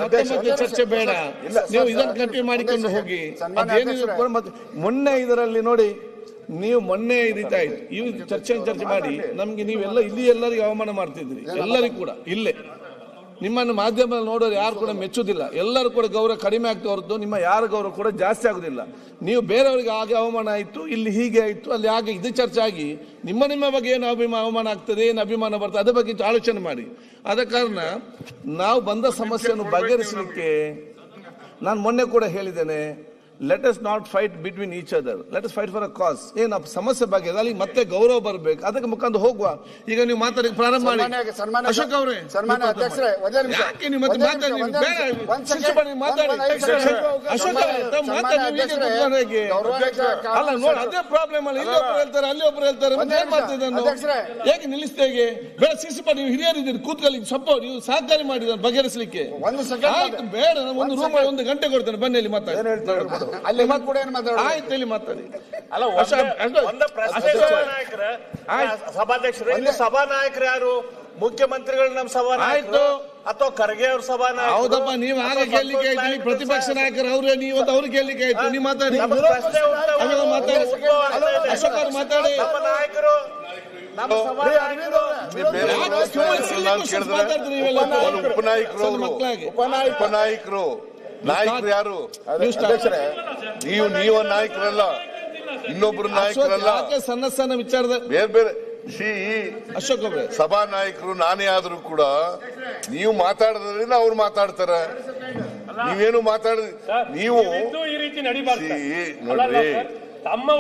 ಚರ್ಚೆ ಬೇಡ, ನೀವು ಇದನ್ನು ಕಂಟಿನ್ಯೂ ಮಾಡಿಕೊಂಡು ಹೋಗಿ. ಮೊನ್ನೆ ಇದರಲ್ಲಿ ನೋಡಿ, ನೀವು ಮೊನ್ನೆ ಈ ರೀತಿ ಆಯ್ತು, ಇವ್ ಚರ್ಚೆ ಮಾಡಿ ನಮ್ಗೆ ನೀವೆಲ್ಲ ಇಲ್ಲಿ ಎಲ್ಲರಿಗೂ ಅವಮಾನ ಮಾಡ್ತಿದ್ರಿ. ಎಲ್ಲರಿಗೂ ಕೂಡ ಇಲ್ಲೇ ನಿಮ್ಮನ್ನು ಮಾಧ್ಯಮದಲ್ಲಿ ನೋಡೋರು ಯಾರು ಕೂಡ ಮೆಚ್ಚುದಿಲ್ಲ. ಎಲ್ಲರೂ ಕೂಡ ಗೌರವ ಕಡಿಮೆ ಆಗ್ತಾ ಹೊರತು ನಿಮ್ಮ ಯಾರ ಗೌರವ ಕೂಡ ಜಾಸ್ತಿ ಆಗುದಿಲ್ಲ. ನೀವು ಬೇರೆಯವರಿಗೆ ಹಾಗೆ ಅವಮಾನ ಆಯ್ತು, ಇಲ್ಲಿ ಹೀಗೆ ಆಯ್ತು, ಅಲ್ಲಿ ಹಾಗೆ ಇದು ಚರ್ಚೆ ಆಗಿ ನಿಮ್ಮ ಬಗ್ಗೆ ಏನು ಅವಮಾನ ಆಗ್ತದೆ, ಏನು ಅಭಿಮಾನ ಬರ್ತದೆ, ಅದ್ರ ಬಗ್ಗೆ ಆಲೋಚನೆ ಮಾಡಿ. ಆದ ಕಾರಣ ನಾವು ಬಂದ ಸಮಸ್ಯೆಯನ್ನು ಬಗೆಹರಿಸಲಿಕ್ಕೆ ನಾನು ಮೊನ್ನೆ ಕೂಡ ಹೇಳಿದ್ದೇನೆ, let us not fight between each other, let us fight for a cause. ಏನು ಸಮಸ್ಯೆ ಬಗ್ಗೆ ಅಲ್ಲಿ ಮತ್ತೆ ಗೌರವ ಬರಬೇಕು, ಅದಕ್ಕೆ ಮುಖಾಂತರ ಹೋಗುವ. ಈಗ ನೀವು ಮಾತಾಡಿ ಪ್ರಾರಂಭ ಮಾಡಿ. ಅಶೋಕ್ ಅವರೇ, ಯಾಕೆ ನೀವು ಮತ್ತೆ ಮಾತಾಡಿ? ಅಶೋಕ್ ಅಲ್ಲ ನೋಡಿ, ಅದೇ ಪ್ರಾಬ್ಲಮ್ ಅಲ್ಲ. ಇಲ್ಲಿ ಒಬ್ರು ಹೇಳ್ತಾರೆ, ಅಲ್ಲಿ ಒಬ್ರು ಹೇಳ್ತಾರೆ, ಮತ್ತೆ ಏನ್ ಮಾಡ್ತಿದ್ದ ಹೇಗೆ ನಿಲ್ಲಿಸ್ತೇಗೆ? ಬೇಡ, ಶಿಸ್ತು ನೀವು ಹಿರಿಯರಿದ್ದೀರಿ, ಕೂತ್ಕೊಳ್ಳಿ, ಸ್ವಲ್ಪ ನೀವು ಸಹಕಾರಿ ಮಾಡಿದ ಬಗೆಹರಿಸಲಿಕ್ಕೆ. ಆಯ್ತು ಬೇಡ, ಒಂದು ರೂಮ್ 1 ಗಂಟೆ ಕೊಡ್ತೇನೆ, ಬನ್ನಿ ಅಲ್ಲಿ ಮಾತಾಡಿ. ಆಯ್ತು ಮಾತಾಡಿ. ಸಭಾಧ್ಯಕ್ಷರು, ಇಲ್ಲಿ ಸಭಾನಾಯಕರು ಯಾರು? ಮುಖ್ಯಮಂತ್ರಿಗಳು ನಮ್ಮ ಸಭಾನಾಯಕರು ಅಥವಾ ಖರ್ಗೆ ಅವ್ರ ಸಭಾನಾಯಕರು? ಹೌದಪ್ಪ, ನೀವು ಆಗ ಕೇಳಲಿಕ್ಕೆ ಆಯ್ತು, ಪ್ರತಿಪಕ್ಷ ನಾಯಕರು ಅವ್ರೆ, ನೀವು ಅವ್ರು ಕೇಳಲಿಕ್ಕೆ ಆಯ್ತು. ನೀವು ಮಾತಾಡಿ, ಅಶೋಕ್ ಅವ್ರು ಮಾತಾಡಿ. ನಾಯಕರು ಉಪನಾಯಕರು ನಾಯಕರು ಯಾರು? ನೀವು ನಾಯಕರಲ್ಲ, ಇನ್ನೊಬ್ರು ನಾಯಕರಲ್ಲ. ಸಣ್ಣ ಸಣ್ಣ ವಿಚಾರದ ಬೇರೆ ಬೇರೆ ಅಶೋಕ್ ಅವರೇ, ಸಭಾ ನಾಯಕರು ನಾನೇ ಆದ್ರೂ ಕೂಡ ನೀವು ಮಾತಾಡೋದ್ರಿಂದ ಅವ್ರು ಮಾತಾಡ್ತಾರೆ. ನೀವೇನು ಮಾತಾಡ ನೀವು ನೋಡ್ರಿ,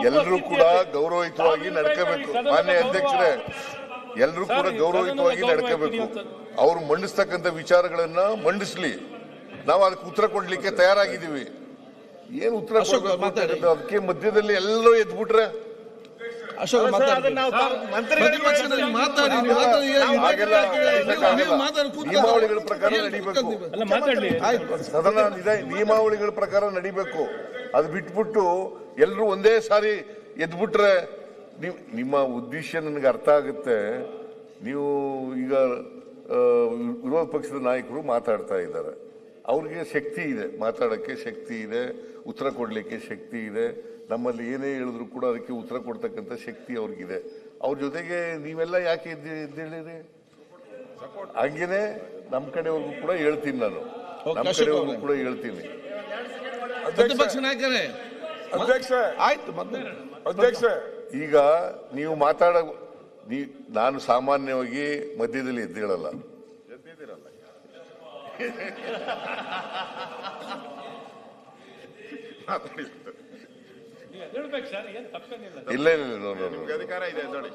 ಎಲ್ಲರೂ ಕೂಡ ಗೌರವಯುತವಾಗಿ ನಡ್ಕೋಬೇಕು. ಮಾನ್ಯ ಅಧ್ಯಕ್ಷರೇ, ಎಲ್ಲರೂ ಕೂಡ ಗೌರವಯುತವಾಗಿ ನಡ್ಕೋಬೇಕು. ಅವ್ರು ಮಂಡಿಸ್ತಕ್ಕಂಥ ವಿಚಾರಗಳನ್ನ ಮಂಡಿಸ್ಲಿ, ನಾವು ಅದಕ್ಕೆ ಉತ್ತರ ಕೊಡ್ಲಿಕ್ಕೆ ತಯಾರಾಗಿದ್ದೀವಿ. ಏನು ಉತ್ತರ ಕೊಡಬೇಕು ಅದಕ್ಕೆ ಮಧ್ಯದಲ್ಲಿ ಎಲ್ಲರೂ ಎದ್ಬಿಟ್ರೆ ಅಶೋಕ್ ನಿಯಮಾವಳಿಗಳ ಪ್ರಕಾರ ನಡಿಬೇಕು. ಸದನ ನಿಯಮಾವಳಿಗಳ ಪ್ರಕಾರ ನಡಿಬೇಕು. ಅದು ಬಿಟ್ಬಿಟ್ಟು ಎಲ್ಲರೂ ಒಂದೇ ಸಾರಿ ಎದ್ಬಿಟ್ರೆ ನಿಮ್ಮ ಉದ್ದೇಶ ನನಗೆ ಅರ್ಥ ಆಗುತ್ತೆ. ನೀವು ಈಗ ವಿರೋಧ ಪಕ್ಷದ ನಾಯಕರು ಮಾತಾಡ್ತಾ ಇದ್ದಾರೆ, ಅವ್ರಿಗೆ ಶಕ್ತಿ ಇದೆ, ಮಾತಾಡೋಕ್ಕೆ ಶಕ್ತಿ ಇದೆ, ಉತ್ತರ ಕೊಡಲಿಕ್ಕೆ ಶಕ್ತಿ ಇದೆ. ನಮ್ಮಲ್ಲಿ ಏನೇ ಹೇಳಿದ್ರು ಕೂಡ ಅದಕ್ಕೆ ಉತ್ತರ ಕೊಡ್ತಕ್ಕಂಥ ಶಕ್ತಿ ಅವ್ರಿಗಿದೆ. ಅವ್ರ ಜೊತೆಗೆ ನೀವೆಲ್ಲ ಯಾಕೆ ಎದ್ದೇಳಿರಿ? ಹಂಗೇನೆ ನಮ್ಮ ಕಡೆವರೆಗೂ ಕೂಡ ಹೇಳ್ತೀನಿ, ನಾನು ನಮ್ಮ ಕಡೆವರೆಗೂ ಕೂಡ ಹೇಳ್ತೀನಿ. ಪ್ರತಿಪಕ್ಷ ನಾಯಕರೇ, ಅಧ್ಯಕ್ಷ, ಈಗ ನೀವು ನಾನು ಸಾಮಾನ್ಯವಾಗಿ ಮಧ್ಯದಲ್ಲಿ ಎದ್ದೇಳಲ್ಲ. ಇಲ್ಲ ಅಧಿಕಾರ ಇದೆ ನೋಡಿ.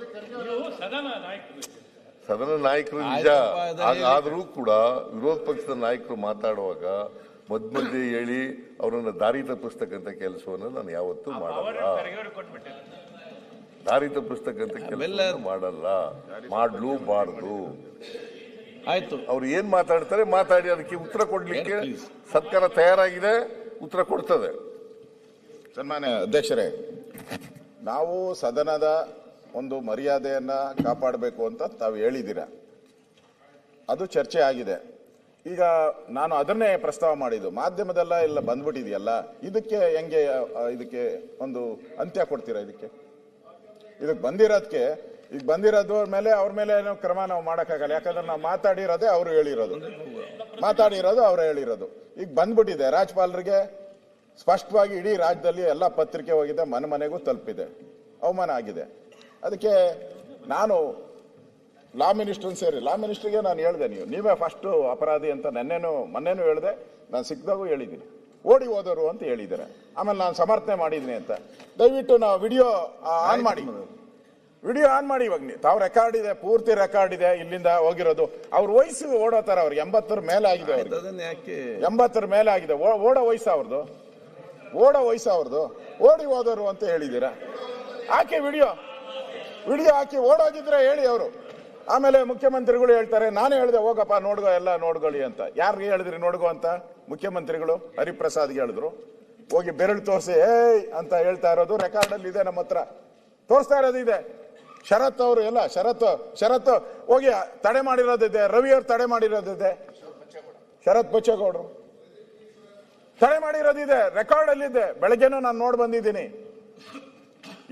ಸದನ ನಾಯಕರು ನಿಜ, ಆದರೂ ಕೂಡ ವಿರೋಧ ಪಕ್ಷದ ನಾಯಕರು ಮಾತಾಡುವಾಗ ಮಧ್ಯೆ ಹೇಳಿ ಅವರನ್ನು ದಾರಿ ತಪ್ಪಿಸ್ತಕ್ಕಂಥ ಕೆಲಸವನ್ನು ನಾನು ಯಾವತ್ತೂ ಮಾಡಲ್ಲ. ದಾರಿ ತಪ್ಪಿಸ್ತಕ್ಕಂಥ ಕೆಲಸ ಮಾಡಲ್ಲ, ಮಾಡಲೂಬಾರ್ದು. ಆಯ್ತು, ಅವ್ರು ಏನ್ ಮಾತಾಡ್ತಾರೆ ಮಾತಾಡಿ, ಅದಕ್ಕೆ ಉತ್ತರ ಕೊಡ್ಲಿಕ್ಕೆ ಸರ್ಕಾರ ತಯಾರಾಗಿದೆ, ಉತ್ತರ ಕೊಡ್ತದೆ. ಸನ್ಮಾನ್ಯ ಅಧ್ಯಕ್ಷರೇ, ನಾವು ಸದನದ ಒಂದು ಮರ್ಯಾದೆಯನ್ನ ಕಾಪಾಡಬೇಕು ಅಂತ ತಾವು ಹೇಳಿದ್ದೀರಾ, ಅದು ಚರ್ಚೆ ಆಗಿದೆ. ಈಗ ನಾನು ಅದನ್ನೇ ಪ್ರಸ್ತಾವ ಮಾಡಿದ್ದು, ಮಾಧ್ಯಮದೆಲ್ಲ ಎಲ್ಲ ಬಂದ್ಬಿಟ್ಟಿದೆಯಲ್ಲ, ಇದಕ್ಕೆ ಹೆಂಗೆ ಇದಕ್ಕೆ ಒಂದು ಅಂತ್ಯ ಕೊಡ್ತೀರಾ? ಇದಕ್ಕೆ ಬಂದಿರೋದಕ್ಕೆ ಈಗ ಬಂದಿರೋದು ಮೇಲೆ ಅವ್ರ ಮೇಲೆ ಏನೋ ಕ್ರಮ ನಾವು ಮಾಡೋಕ್ಕಾಗಲ್ಲ. ಯಾಕಂದ್ರೆ ನಾವು ಮಾತಾಡಿರೋದೇ ಅವರು ಹೇಳಿರೋದು, ಈಗ ಬಂದ್ಬಿಟ್ಟಿದೆ ರಾಜ್ಯಪಾಲರಿಗೆ ಸ್ಪಷ್ಟವಾಗಿ. ಇಡೀ ರಾಜ್ಯದಲ್ಲಿ ಎಲ್ಲ ಪತ್ರಿಕೆ ಹೋಗಿದೆ, ಮನೆಗೂ ತಲುಪಿದೆ, ಅವಮಾನ ಆಗಿದೆ. ಅದಕ್ಕೆ ನಾನು ಲಾ ಮಿನಿಸ್ಟ್ರಿಗೆ ನಾನು ಹೇಳಿದೆ, ನೀವೇ ಫಸ್ಟ್ ಅಪರಾಧಿ ಅಂತ ಮೊನ್ನೆನೂ ಹೇಳಿದೆ, ನಾನು ಸಿಕ್ಕಿದಾಗೂ ಹೇಳಿದ್ದೀನಿ. ಓಡಿ ಹೋದವರು ಅಂತ ಹೇಳಿದ್ದಾರೆ, ಆಮೇಲೆ ನಾನು ಸಮರ್ಥನೆ ಮಾಡಿದ್ದೀನಿ ಅಂತ. ದಯವಿಟ್ಟು ನಾವು ವಿಡಿಯೋ ಆನ್ ಮಾಡಿ ಇವಾಗ ತಾವು ರೆಕಾರ್ಡ್ ಇದೆ, ಪೂರ್ತಿ ರೆಕಾರ್ಡ್ ಇದೆ, ಇಲ್ಲಿಂದ ಹೋಗಿರೋದು. ಅವ್ರ ವಯಸ್ಸು ಓಡೋತಾರ, ಅವ್ರಿಗೆ 80 ಮೇಲೆ ಆಗಿದೆ, 80 ಮೇಲೆ ಆಗಿದೆ, ಓಡೋ ವಯಸ್ಸು ಅವ್ರದ್ದು, ಓಡಿ ಹೋದವರು ಅಂತ ಹೇಳಿದ್ದೀರಾ. ಹಾಕಿ ವಿಡಿಯೋ ಹಾಕಿ, ಓಡೋಗಿದ್ರೆ ಹೇಳಿ ಅವರು. ಆಮೇಲೆ ಮುಖ್ಯಮಂತ್ರಿಗಳು ಹೇಳ್ತಾರೆ, ನಾನೇ ಹೇಳಿದೆ ಹೋಗಪ್ಪ ನೋಡ್ಗೋ, ಎಲ್ಲ ನೋಡ್ಕೊಳ್ಳಿ ಅಂತ. ಯಾರಿಗೆ ಹೇಳಿದ್ರಿ ನೋಡ್ಗೋ ಅಂತ? ಮುಖ್ಯಮಂತ್ರಿಗಳು ಹರಿಪ್ರಸಾದ್ಗೆ ಹೇಳಿದ್ರು. ಹೋಗಿ ಬೆರಳು ತೋರಿಸಿ ಏಯ್ ಅಂತ ಹೇಳ್ತಾ ಇರೋದು ರೆಕಾರ್ಡಲ್ಲಿ ಇದೆ, ನಮ್ಮ ಹತ್ರ ತೋರಿಸ್ತಾ ಇರೋದು ಇದೆ. ಶರತ್ ಅವರು ಎಲ್ಲ ಶರತ್ ಹೋಗಿ ತಡೆ ಮಾಡಿರೋದಿದೆ, ರವಿ ಅವ್ರು ತಡೆ ಮಾಡಿರೋದಿದೆ, ಶರತ್ ಬಚ್ಚೇಗೌಡರು ತಡೆ ಮಾಡಿರೋದಿದೆ, ರೆಕಾರ್ಡ್ ಅಲ್ಲಿದೆ. ಬೆಳಗ್ಗೆನೂ ನಾನು ನೋಡಿ ಬಂದಿದ್ದೀನಿ.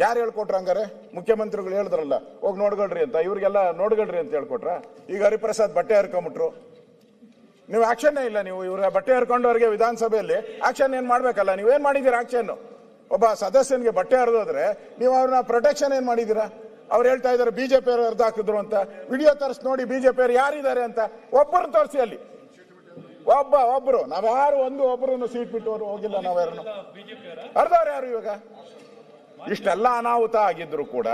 ಯಾರು ಹೇಳ್ಕೊಟ್ರ? ಹಂಗಾರೆ ಮುಖ್ಯಮಂತ್ರಿಗಳು ಹೇಳಿದ್ರಲ್ಲ ಹೋಗಿ ನೋಡ್ಕೊಳ್ರಿ ಅಂತ, ಇವ್ರಿಗೆಲ್ಲ ನೋಡ್ಕೊಳ್ರಿ ಅಂತ ಹೇಳ್ಕೊಟ್ರ? ಈಗ ಹರಿಪ್ರಸಾದ್ ಬಟ್ಟೆ ಹರ್ಕೊಂಬಿಟ್ರು, ನೀವು ಆಕ್ಷನ್ ಇಲ್ಲ. ನೀವು ಇವ್ರ ಬಟ್ಟೆ ಹರ್ಕೊಂಡವ್ರಿಗೆ ವಿಧಾನಸಭೆಯಲ್ಲಿ ಆಕ್ಷನ್ ಏನ್ ಮಾಡ್ಬೇಕಲ್ಲ? ನೀವೇನ್ ಮಾಡಿದೀರಾ ಆಕ್ಷನ್? ಒಬ್ಬ ಸದಸ್ಯನಿಗೆ ಬಟ್ಟೆ ಹರಿದೋದ್ರೆ ನೀವು ಅವ್ರನ್ನ ಪ್ರೊಟೆಕ್ಷನ್ ಏನ್ ಮಾಡಿದೀರಾ? ಅವ್ರು ಹೇಳ್ತಾ ಇದಾರೆ ಬಿಜೆಪಿ ಅವರು ಹರಿದು ಹಾಕಿದ್ರು ಅಂತ. ವಿಡಿಯೋ ತರಿಸಿ ನೋಡಿ ಬಿಜೆಪಿ ಅವರು ಯಾರಿದ್ದಾರೆ ಅಂತ, ಒಬ್ಬರನ್ನ ತೋರಿಸಿ ಅಲ್ಲಿ. ಒಬ್ರು ನಾವ್ಯಾರು ಒಬ್ರು ಸೀಟ್ ಬಿಟ್ಟವರು ಹೋಗಿಲ್ಲ, ನಾವ್ಯಾರನ್ನು ಹರಿದವ್ರು ಯಾರು? ಇವಾಗ ಇಷ್ಟೆಲ್ಲ ಅನಾಹುತ ಆಗಿದ್ರು ಕೂಡ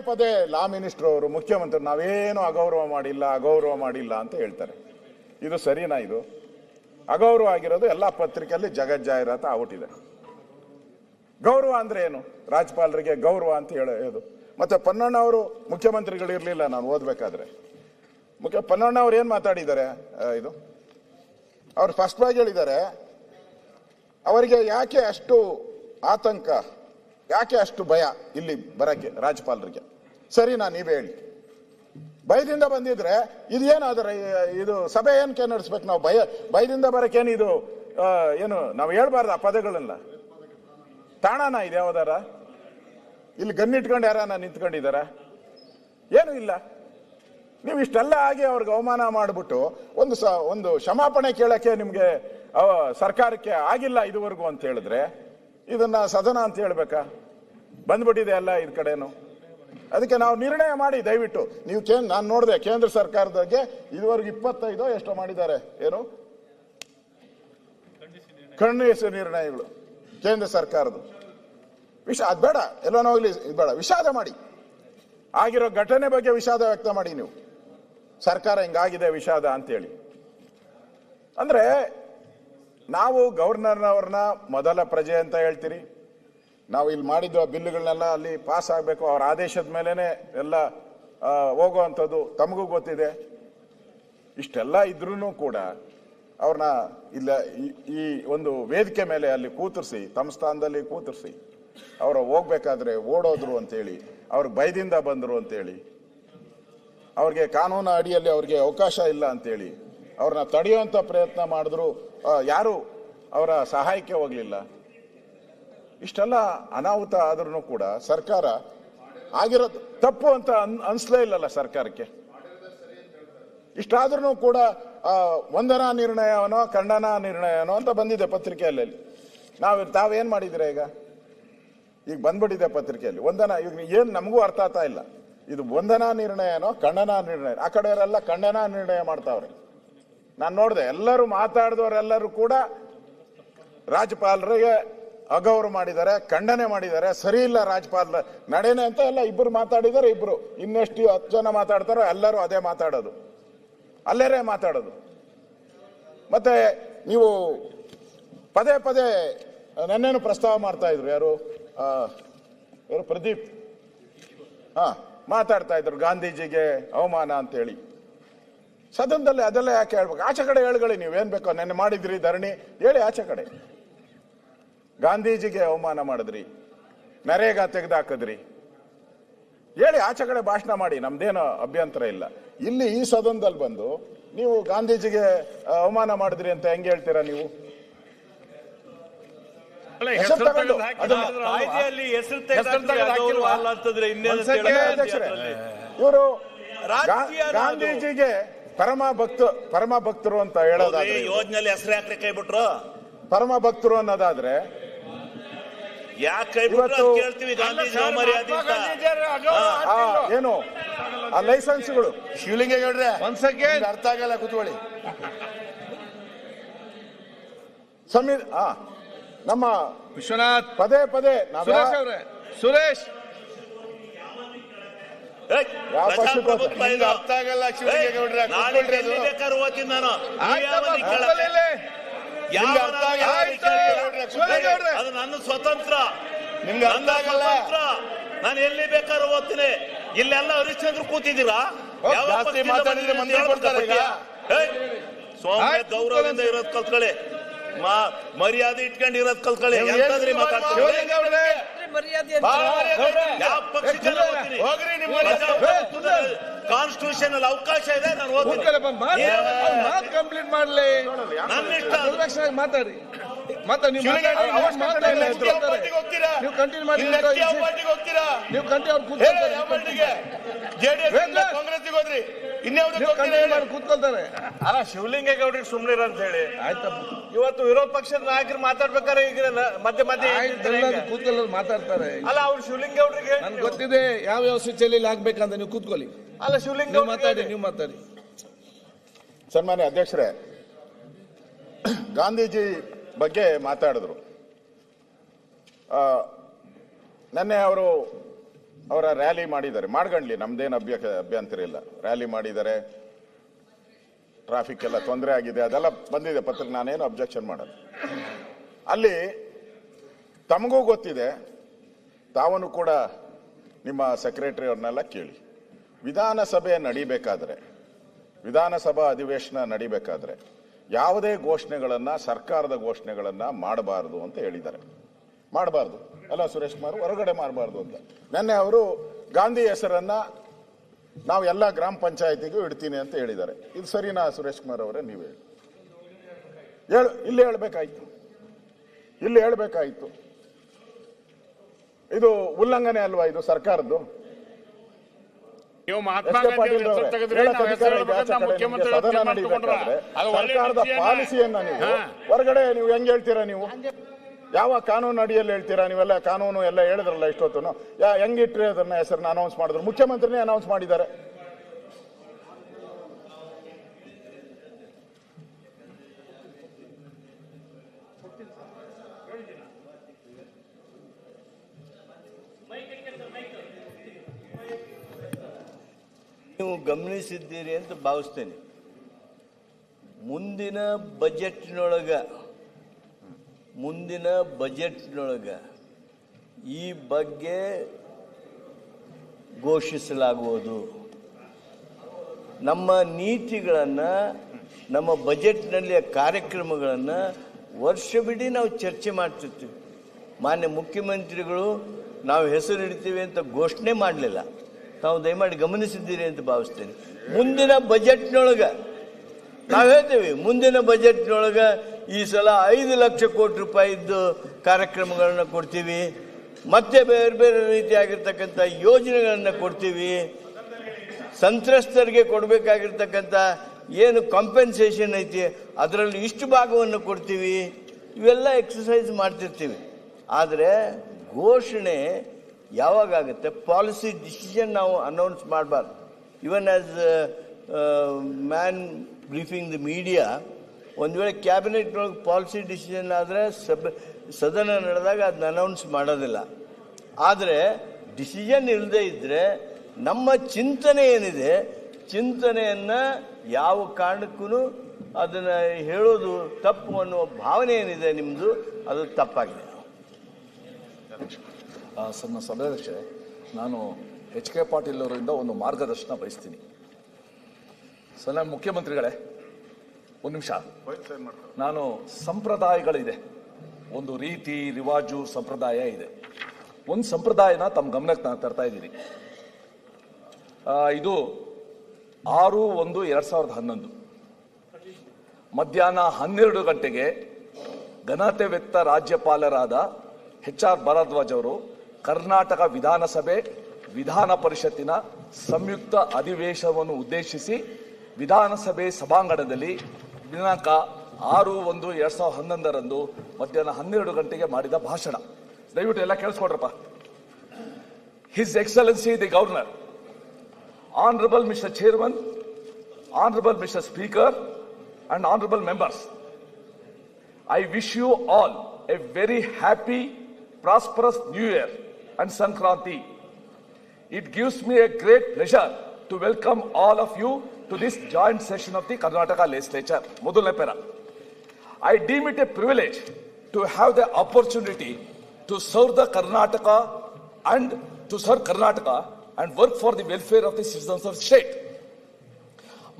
ಪದೇ ಲಾ ಮಿನಿಸ್ಟರ್ ಅವರು, ಮುಖ್ಯಮಂತ್ರಿ ನಾವೇನು ಅಗೌರವ ಮಾಡಿಲ್ಲ ಅಂತ ಹೇಳ್ತಾರೆ. ಇದು ಸರಿನಾ? ಇದು ಅಗೌರವ ಆಗಿರೋದು ಎಲ್ಲ ಪತ್ರಿಕೆಯಲ್ಲಿ ಜಗಜ್ಜಾಹಿರಾತ ಆಗ್ಬಿಟ್ಟಿದೆ. ಗೌರವ ಅಂದ್ರೆ ಏನು? ರಾಜ್ಯಪಾಲರಿಗೆ ಗೌರವ ಅಂತ ಹೇಳೋದು. ಮತ್ತೆ ಪನ್ನಣ್ಣ ಅವರು ಮುಖ್ಯಮಂತ್ರಿಗಳು ಇರಲಿಲ್ಲ ನಾನು ಓದ್ಬೇಕಾದ್ರೆ. ಪನ್ನಣ್ಣ ಅವ್ರು ಏನ್ ಮಾತಾಡಿದ್ದಾರೆ? ಅವ್ರು ಸ್ಪಷ್ಟವಾಗಿ ಹೇಳಿದ್ದಾರೆ, ಅವರಿಗೆ ಯಾಕೆ ಅಷ್ಟು ಆತಂಕ, ಯಾಕೆ ಅಷ್ಟು ಭಯ ಇಲ್ಲಿ ಬರಕ್ಕೆ ರಾಜ್ಯಪಾಲರಿಗೆ? ಸರಿನಾ? ನೀವೇ ಹೇಳಿ. ಭಯದಿಂದ ಬಂದಿದ್ರೆ ಇದೇನಾದ್ರೆ ಇದು ಸಭೆ ಏನಕ್ಕೆ ನಡೆಸ್ಬೇಕು? ನಾವು ಭಯದಿಂದ ಬರಕ್ಕೇನು ಇದು ಏನು ನಾವು ಹೇಳ್ಬಾರ್ದು ಆ ಪದಗಳನ್ನ? ತಾಣನ ಇದೆ ಯಾವ್ದಾರ? ಇಲ್ಲಿ ಗನ್ನಿಟ್ಕೊಂಡು ಯಾರನ್ನ ನಿಂತ್ಕೊಂಡಿದಾರ? ಏನು ಇಲ್ಲ. ನೀವು ಇಷ್ಟೆಲ್ಲ ಆಗಿ ಅವ್ರಿಗೆ ಅವಮಾನ ಮಾಡಿಬಿಟ್ಟು ಒಂದು ಕ್ಷಮಾಪಣೆ ಕೇಳಕ್ಕೆ ನಿಮ್ಗೆ ಸರ್ಕಾರಕ್ಕೆ ಆಗಿಲ್ಲ ಇದುವರೆಗೂ ಅಂತ ಹೇಳಿದ್ರೆ ಇದನ್ನ ಸದನ ಅಂತ ಹೇಳ್ಬೇಕಾ? ಬಂದ್ಬಿಟ್ಟಿದೆ ಎಲ್ಲ ಇದ್ ಕಡೆನು. ಅದಕ್ಕೆ ನಾವು ನಿರ್ಣಯ ಮಾಡಿ ದಯವಿಟ್ಟು ನೀವು ನಾನು ನೋಡಿದೆ ಕೇಂದ್ರ ಸರ್ಕಾರದ ಬಗ್ಗೆ ಇದುವರೆಗೂ 25 ಎಷ್ಟೋ ಮಾಡಿದ್ದಾರೆ, ಏನು ಖಂಡಿಸಿ ನಿರ್ಣಯಗಳು ಕೇಂದ್ರ ಸರ್ಕಾರದ. ಅದು ಬೇಡ, ಎಲ್ಲನೋ ಹೋಗ್ಲಿ, ಇದು ಬೇಡ, ವಿಷಾದ ಮಾಡಿ. ಆಗಿರೋ ಘಟನೆ ಬಗ್ಗೆ ವಿಷಾದ ವ್ಯಕ್ತ ಮಾಡಿ ನೀವು. ಸರ್ಕಾರ ಹಿಂಗಾಗಿದೆ ವಿಷಾದ ಅಂತೇಳಿ. ಅಂದ್ರೆ ನಾವು ಗವರ್ನರ್ನವ್ರನ್ನ ಮೊದಲ ಪ್ರಜೆ ಅಂತ ಹೇಳ್ತೀರಿ. ನಾವು ಇಲ್ಲಿ ಮಾಡಿದ್ದ ಬಿಲ್ಗಳನ್ನೆಲ್ಲ ಅಲ್ಲಿ ಪಾಸ್ ಆಗಬೇಕು, ಅವ್ರ ಆದೇಶದ ಮೇಲೇನೆ ಎಲ್ಲ ಹೋಗುವಂಥದ್ದು ತಮಗೂ ಗೊತ್ತಿದೆ. ಇಷ್ಟೆಲ್ಲ ಇದ್ರೂ ಕೂಡ ಅವ್ರನ್ನ ಇಲ್ಲ ಈ ಒಂದು ವೇದಿಕೆ ಮೇಲೆ ಅಲ್ಲಿ ಕೂತರಿಸಿ, ತಮ್ಮ ಸ್ಥಾನದಲ್ಲಿ ಕೂತರಿಸಿ, ಅವರು ಹೋಗ್ಬೇಕಾದ್ರೆ ಓಡೋದ್ರು ಅಂತೇಳಿ, ಅವ್ರಿಗೆ ಭಯದಿಂದ ಬಂದರು ಅಂತೇಳಿ, ಅವ್ರಿಗೆ ಕಾನೂನು ಅಡಿಯಲ್ಲಿ ಅವ್ರಿಗೆ ಅವಕಾಶ ಇಲ್ಲ ಅಂತೇಳಿ ಅವ್ರನ್ನ ತಡೆಯುವಂಥ ಪ್ರಯತ್ನ ಮಾಡಿದ್ರು, ಯಾರು ಅವರ ಸಹಾಯಕ್ಕೆ ಹೋಗಲಿಲ್ಲ. ಇಷ್ಟೆಲ್ಲ ಅನಾಹುತ ಆದ್ರೂ ಕೂಡ ಸರ್ಕಾರ ಆಗಿರೋದು ತಪ್ಪು ಅಂತ ಅನ್ಸ್ಲೇ ಇಲ್ಲಲ್ಲ ಸರ್ಕಾರಕ್ಕೆ. ಇಷ್ಟಾದ್ರೂ ಕೂಡ ವಂದನಾ ನಿರ್ಣಯವನೋ ಖಂಡನಾ ನಿರ್ಣಯವನೋ ಅಂತ ಬಂದಿದೆ ಪತ್ರಿಕೆಯಲ್ಲಿ. ತಾವೇನ್ ಮಾಡಿದಿರ ಈಗ ಬಂದ್ಬಿಟ್ಟಿದೆ ಪತ್ರಿಕೆಯಲ್ಲಿ ವಂದನಾ. ಈಗ ಏನ್ ನಮಗೂ ಅರ್ಥ ಆಗ್ತಾ ಇಲ್ಲ, ಇದು ವಂದನಾ ನಿರ್ಣಯನೋ ಖಂಡನಾ ನಿರ್ಣಯ. ಆ ಕಡೆಯವರೆಲ್ಲ ಖಂಡನಾ ನಿರ್ಣಯ ಮಾಡ್ತಾವ್ರೆ. ನಾನು ನೋಡಿದೆ, ಎಲ್ಲರೂ ಮಾತಾಡಿದವರೆಲ್ಲರೂ ಕೂಡ ರಾಜ್ಯಪಾಲರಿಗೆ ಅಗೌರವ ಮಾಡಿದ್ದಾರೆ, ಖಂಡನೆ ಮಾಡಿದ್ದಾರೆ. ಸರಿ ಇಲ್ಲ ರಾಜ್ಯಪಾಲರ ನಡೆನೆ ಅಂತ ಎಲ್ಲ ಇಬ್ಬರು ಮಾತಾಡಿದ್ದಾರೆ. ಇಬ್ರು ಇನ್ನೆಷ್ಟು 10 ಜನ ಮಾತಾಡ್ತಾರೋ ಎಲ್ಲರೂ ಅದೇ ಮಾತಾಡೋದು, ಅಲ್ಲೇರೇ ಮಾತಾಡೋದು. ಮತ್ತೆ ನೀವು ಪದೇ ಪದೇ ನನ್ನೇನು ಪ್ರಸ್ತಾವ ಮಾಡ್ತಾ ಇದ್ರು, ಯಾರು ಪ್ರದೀಪ್ ಮಾತಾಡ್ತಾ ಇದ್ರು ಗಾಂಧೀಜಿಗೆ ಅವಮಾನ ಅಂತೇಳಿ. ಸದನದಲ್ಲಿ ಅದೆಲ್ಲ ಯಾಕೆ ಹೇಳ್ಬೇಕು? ಆಚೆ ಕಡೆ ಹೇಳ್ಕೊಳ್ಳಿ, ನೀವೇನ್ ಬೇಕೋ. ನೆನ್ನೆ ಮಾಡಿದ್ರಿ ಧರಣಿ, ಹೇಳಿ ಆಚೆ ಕಡೆ. ಗಾಂಧೀಜಿಗೆ ಅವಮಾನ ಮಾಡಿದ್ರಿ, ನರೇಗಾ ತೆಗೆದಾಕಿದ್ರಿ, ಹೇಳಿ ಆಚೆ ಕಡೆ ಭಾಷಣ ಮಾಡಿ, ನಮ್ದೇನೋ ಅಭ್ಯಂತರ ಇಲ್ಲ. ಇಲ್ಲಿ ಈ ಸದನದಲ್ಲಿ ಬಂದು ನೀವು ಗಾಂಧೀಜಿಗೆ ಅವಮಾನ ಮಾಡಿದ್ರಿ ಅಂತ ಹೆಂಗೆ ಹೇಳ್ತೀರಾ ನೀವು? ಇವರು ಗಾಂಧೀಜಿಗೆ ಪರಮ ಭಕ್ತರು ಅಂತ ಹೇಳೋದಾದ್ರೆ, ಯೋಜನೆಯಲ್ಲಿ ಹೆಸರು ಯಾಕೆ ಕೈ ಬಿಟ್ರು? ಪರಮ ಭಕ್ತರು ಅನ್ನೋದಾದ್ರೆ ಯಾಕೆ ಕೇಳ್ತೀವಿ? ಗಾಂಧೀಜಿ ಏನು ಆ ಲೈಸೆನ್ಸ್ಗಳು ಶಿವಲಿಂಗೇಗೌಡ್ರೆ ಒಂದ್ ಸೆಕೆಂಡ್ ಅರ್ಥ ಆಗಲ್ಲ, ಕೂತ್ಕೊಳ್ಳಿ. ನಮ್ಮ ವಿಶ್ವನಾಥ್ ಪದೇ ಪದೇ ಸುರೇಶ್ ಯಾವ ಪಕ್ಷಕ್ಕೆ ಅರ್ಥ ಆಗಲ್ಲ ಶಿವಲಿಂಗೇಗೌಡ್ರೆ, ಬೇಕಾದ್ರೂ ಓದ್ತೀನಿ ನಾನು. ಅದು ನನ್ನ ಸ್ವತಂತ್ರ, ನಿಮ್ಗೆ ಅರ್ಥ ಆಗಲ್ಲ. ನಾನು ಎಲ್ಲಿ ಬೇಕಾದ್ರೂ ಓದ್ತೀನಿ. ಇಲ್ಲೆಲ್ಲ ಹರಿಶ್ಚಂದ್ರ ಕೂತಿದ್ದೀರಾ? ಜಾಸ್ತಿ ಮಾತಾಡಿದ್ರೆ ಮಂತ್ರಿ ಕೊಡ್ತಾರೆ. ಈಗ ಸೋಮ್ಯ ಗೌರವದಿಂದ ಇರೋದ್ ಕಲ್ತ್ಕೊಳ್ಳಿ, ಮರ್ಯಾದೆ ಇಟ್ಕೊಂಡು ಇರೋದ್ ಕಲ್ತ್ಕೊಳ್ಳಿ. ಎಂತಾದ್ರಿ ಯಾವ ಪಕ್ಷಕ್ಕೆಲ್ಲ ಓದ್ತೀನಿ, ಕಾನ್ಸ್ಟಿಟ್ಯೂಷನ್ ಅಲ್ಲಿ ಅವಕಾಶ ಇದೆ, ನಾನು ಓದ್ತೀನಿ. ಕಂಪ್ಲೀಟ್ ಮಾಡ್ಲಿ, ನನ್ನ ಇಷ್ಟ. ಮಾತಾಡಿ ನೀವು ಕಂಟಿನ್ಯೂ ಮಾಡಿ. ನೀವು ಕಂಟಿನ್ಯೂ ಕಾಂಗ್ರೆಸ್ ಕೂತ್ಕೊಳ್ತಾರೆ. ಅಲ್ಲ, ಶಿವಲಿಂಗೇಗೌಡರಿಗೆ ಸುಮ್ನಿರ ಅಂತ ಹೇಳಿ ಆಯ್ತಪ್ಪ. ಇವತ್ತು ವಿರೋಧ ಪಕ್ಷದ ನಾಯಕರು ಮಾತಾಡ್ಬೇಕಾರೆ ಈಗ ಮಧ್ಯೆ ಮಧ್ಯೆ ಕೂತ್ಕೊಳ್ಳೋದು ಮಾತಾಡ್ತಾರೆ. ಅಲ್ಲ, ಅವ್ರು ಶಿವಲಿಂಗೇಗೌಡರಿಗೆ ನನ್ಗೆ ಗೊತ್ತಿದೆ ಯಾವ ಸ್ವಿಚಲ್ಲಿ ಆಗ್ಬೇಕಂತ. ನೀವು ಕೂತ್ಕೊಳ್ಳಿ. ಅಲ್ಲ, ಶಿವಲಿಂಗ ನೀವು ಮಾತಾಡಿ. ಸನ್ಮಾನ್ಯ ಅಧ್ಯಕ್ಷರೇ, ಗಾಂಧೀಜಿ ಬಗ್ಗೆ ಮಾತಾಡಿದ್ರು. ನೆನ್ನೆ ಅವರ ರ್ಯಾಲಿ ಮಾಡಿದ್ದಾರೆ, ಮಾಡ್ಕೊಂಡ್ಲಿ, ನಮ್ದೇನು ಅಭ್ಯಂತರ ಇಲ್ಲ. ರ್ಯಾಲಿ ಮಾಡಿದ್ದಾರೆ, ಟ್ರಾಫಿಕ್ ಎಲ್ಲ ತೊಂದರೆ ಆಗಿದೆ, ಅದೆಲ್ಲ ಬಂದಿದೆ ಪತ್ರಕ್ಕೆ, ನಾನೇನು ಅಬ್ಜೆಕ್ಷನ್ ಮಾಡೋದು. ಅಲ್ಲಿ ತಮಗೂ ಗೊತ್ತಿದೆ, ತಾವನು ಕೂಡ ನಿಮ್ಮ ಸೆಕ್ರೆಟರಿ ಅವ್ರನ್ನೆಲ್ಲ ಕೇಳಿ, ವಿಧಾನಸಭೆ ನಡಿಬೇಕಾದ್ರೆ, ವಿಧಾನಸಭಾ ಅಧಿವೇಶನ ನಡಿಬೇಕಾದ್ರೆ ಯಾವುದೇ ಘೋಷಣೆಗಳನ್ನ, ಸರ್ಕಾರದ ಘೋಷಣೆಗಳನ್ನ ಮಾಡಬಾರದು ಅಂತ ಹೇಳಿದ್ದಾರೆ. ಮಾಡಬಾರ್ದು ಅಲ್ಲ ಸುರೇಶ್ ಕುಮಾರ್, ಹೊರಗಡೆ ಮಾಡಬಾರ್ದು ಅಂತ. ನೆನ್ನೆ ಅವರು ಗಾಂಧಿ ಹೆಸರನ್ನ ನಾವು ಎಲ್ಲ ಗ್ರಾಮ ಪಂಚಾಯತಿಗೂ ಇಡ್ತೀನಿ ಅಂತ ಹೇಳಿದ್ದಾರೆ. ಇದು ಸರಿನಾ ಸುರೇಶ್ ಕುಮಾರ್ ಅವರೇ? ನೀವೇ ಇಲ್ಲಿ ಹೇಳ್ಬೇಕಾಯ್ತು. ಇದು ಉಲ್ಲಂಘನೆ ಅಲ್ವಾ ಇದು ಸರ್ಕಾರದ್ದು? ಸರ್ಕಾರದ ಪಾಲಿಸಿಯನ್ನ ನೀವು ಹೊರಗಡೆ ನೀವು ಹೆಂಗ್ ಹೇಳ್ತೀರಾ? ನೀವು ಯಾವ ಕಾನೂನು ಅಡಿಯಲ್ಲಿ ಹೇಳ್ತೀರಾ? ನೀವೆಲ್ಲ ಕಾನೂನು ಎಲ್ಲ ಹೇಳಿದ್ರಲ್ಲ ಇಷ್ಟೊತ್ತು, ಹೆಂಗಿಟ್ರಿ ಅದನ್ನ ಹೆಸರನ್ನ ಅನೌನ್ಸ್ ಮಾಡಿದ್ರು? ಮುಖ್ಯಮಂತ್ರಿನೇ ಅನೌನ್ಸ್ ಮಾಡಿದ್ದಾರೆ. ನೀವು ಗಮನಿಸಿದ್ದೀರಿ ಅಂತ ಭಾವಿಸ್ತೇನೆ. ಮುಂದಿನ ಬಜೆಟ್ನೊಳಗ ಈ ಬಗ್ಗೆ ಘೋಷಿಸಲಾಗುವುದು. ನಮ್ಮ ನೀತಿಗಳನ್ನು, ನಮ್ಮ ಬಜೆಟ್ನಲ್ಲಿಯ ಕಾರ್ಯಕ್ರಮಗಳನ್ನು ವರ್ಷವಿಡೀ ನಾವು ಚರ್ಚೆ ಮಾಡ್ತಿರ್ತೀವಿ. ಮಾನ್ಯ ಮುಖ್ಯಮಂತ್ರಿಗಳು ನಾವು ಹೆಸರು ಇಡ್ತೀವಿ ಅಂತ ಘೋಷಣೆ ಮಾಡಲಿಲ್ಲ. ತಾವು ದಯಮಾಡಿ ಗಮನಿಸಿದ್ದೀರಿ ಅಂತ ಭಾವಿಸ್ತೇನೆ. ಮುಂದಿನ ಬಜೆಟ್ನೊಳಗೆ ನಾವು ಹೇಳ್ತೇವೆ, ಮುಂದಿನ ಬಜೆಟ್ನೊಳಗೆ ಈ ಸಲ 5 ಲಕ್ಷ ಕೋಟಿ ರೂಪಾಯಿದ್ದು ಕಾರ್ಯಕ್ರಮಗಳನ್ನು ಕೊಡ್ತೀವಿ, ಮತ್ತೆ ಬೇರೆ ಬೇರೆ ರೀತಿಯಾಗಿರ್ತಕ್ಕಂಥ ಯೋಜನೆಗಳನ್ನು ಕೊಡ್ತೀವಿ, ಸಂತ್ರಸ್ತರಿಗೆ ಕೊಡಬೇಕಾಗಿರ್ತಕ್ಕಂಥ ಏನು ಕಾಂಪೆನ್ಸೇಷನ್ ಐತಿ ಅದರಲ್ಲಿ ಇಷ್ಟು ಭಾಗವನ್ನು ಕೊಡ್ತೀವಿ, ಇವೆಲ್ಲ ಎಕ್ಸಸೈಸ್ ಮಾಡ್ತಿರ್ತೀವಿ. ಆದರೆ ಘೋಷಣೆ ಯಾವಾಗುತ್ತೆ? ಪಾಲಿಸಿ ಡಿಸಿಷನ್ ನಾವು ಅನೌನ್ಸ್ ಮಾಡಬಾರ್ದು. Even as man briefing the media, ಒಂದು ವೇಳೆ ಕ್ಯಾಬಿನೆಟ್ನೊಳಗೆ ಪಾಲಿಸಿ ಡಿಸಿಷನ್ ಆದರೆ ಸದನ ನಡೆದಾಗ ಅದನ್ನ ಅನೌನ್ಸ್ ಮಾಡೋದಿಲ್ಲ. ಆದರೆ ಡಿಸಿಷನ್ ಇಲ್ಲದೆ ಇದ್ದರೆ ನಮ್ಮ ಚಿಂತನೆ ಏನಿದೆ, ಚಿಂತನೆಯನ್ನು ಯಾವ ಕಾರಣಕ್ಕೂ ಅದನ್ನು ಹೇಳೋದು ತಪ್ಪು ಅನ್ನುವ ಭಾವನೆ ಏನಿದೆ ನಿಮ್ಮದು, ಅದು ತಪ್ಪಾಗಿದೆ. ಸಣ್ಣ ಸಭಾಧ್ಯಕ್ಷರೇ, ನಾನು HK ಪಾಟೀಲ್ ಅವರಿಂದ ಒಂದು ಮಾರ್ಗದರ್ಶನ ಬಯಸ್ತೀನಿ. ಸಣ್ಣ ಮುಖ್ಯಮಂತ್ರಿಗಳೇ, ಒಂದು ನಿಮಿಷ. ನಾನು ಸಂಪ್ರದಾಯಗಳಿದೆ, ಒಂದು ರೀತಿ ರಿವಾಜು ಸಂಪ್ರದಾಯ ಇದೆ. ಒಂದು ಸಂಪ್ರದಾಯನ ತಮ್ಮ ಗಮನಕ್ಕೆ ನಾನು ತರ್ತಾ ಇದ್ದೀನಿ. ಇದು 6/1/2011 ಮಧ್ಯಾಹ್ನ 12 ಗಂಟೆಗೆ ಘನತೆ ವ್ಯಕ್ತ ರಾಜ್ಯಪಾಲರಾದ HR ಭಾರದ್ವಾಜ್ ಅವರು ಕರ್ನಾಟಕ ವಿಧಾನಸಭೆ ವಿಧಾನ ಪರಿಷತ್ತಿನ ಸಂಯುಕ್ತ ಅಧಿವೇಶನವನ್ನು ಉದ್ದೇಶಿಸಿ ವಿಧಾನಸಭೆ ಸಭಾಂಗಣದಲ್ಲಿ ದಿನಾಂಕ 6/1/2011 ಮಧ್ಯಾಹ್ನ 12 ಗಂಟೆಗೆ ಮಾಡಿದ ಭಾಷಣ. ದಯವಿಟ್ಟು ಎಲ್ಲ ಕೇಳಿಸ್ಕೊಡ್ರಪ್ಪ. His excellency the governor, Honorable Mr. Chairman, Honorable Mr. Speaker, and Honorable Members, I wish you all a very happy, prosperous New Year and Sankranti. It gives me a great pleasure to welcome all of you to this joint session of the Karnataka Legislature. Modulne pera. I deem it a privilege to have the opportunity to serve the Karnataka and work for the welfare of the citizens of the state.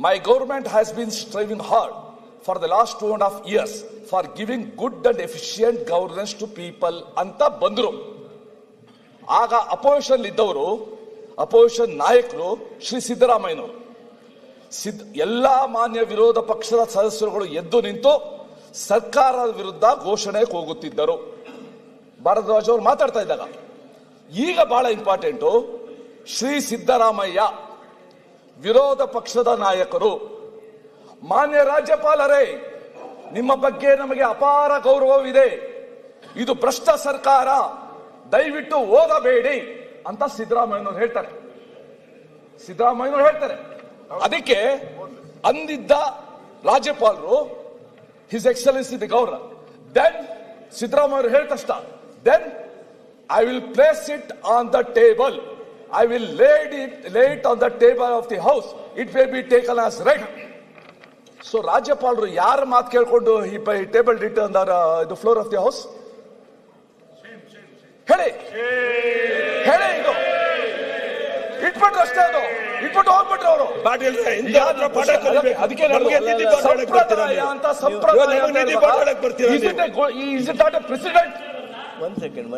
My government has been striving hard for the last 2.5 years for giving good and efficient governance to people anta bandru. Aga opposition iddavaru, opposition ನಾಯಕರು ಶ್ರೀ ಸಿದ್ದರಾಮಯ್ಯನವರು, ಎಲ್ಲಾ ಮಾನ್ಯ ವಿರೋಧ ಪಕ್ಷದ ಸದಸ್ಯರುಗಳು ಎದ್ದು ನಿಂತು ಸರ್ಕಾರದ ವಿರುದ್ಧ ಘೋಷಣೆ ಕೂಗುತ್ತಿದ್ದರು. ಭಾರದ್ವಾಜ್ ಅವರು ಮಾತಾಡ್ತಾ ಇದ್ದಾಗ ಈಗ ಬಹಳ ಇಂಪಾರ್ಟೆಂಟು, ಶ್ರೀ ಸಿದ್ದರಾಮಯ್ಯ ವಿರೋಧ ಪಕ್ಷದ ನಾಯಕರು, ಮಾನ್ಯ ರಾಜ್ಯಪಾಲರೇ, ನಿಮ್ಮ ಬಗ್ಗೆ ನಮಗೆ ಅಪಾರ ಗೌರವವಿದೆ, ಇದು ಭ್ರಷ್ಟ ಸರ್ಕಾರ, ದಯವಿಟ್ಟು ಓದಬೇಡಿ ಅಂತ ಸಿದ್ದರಾಮಯ್ಯನವರು ಹೇಳ್ತಾರೆ. ಅದಕ್ಕೆ ಅಂದಿದ್ದ ರಾಜ್ಯಪಾಲರು his excellency the governor, then Siddaramaiah ಹೇಳಿದ ತಕ್ಷಣ, then I will place it on the table, I will lay it on the table of the house. It may be taken as read. So ರಾಜ್ಯಪಾಲರು ಯಾರ ಮಾತು ಕೇಳ್ಕೊಂಡು he tabled it on the floor of the house? ಹೇಳಿ ಇದು ಇಟ್ಬಿಟ್ರು ಅಷ್ಟೇ, ಅದು ಇಟ್ಬಿಟ್ಟು ಹೋಗ್ಬಿಟ್ರು ಅವರು. ಅದಕ್ಕೆ ಸಂಪ್ರದಾಯ ಅಂತ is it not a precedent? ಒಂದ್ ಸೆಕೆಂಡ್,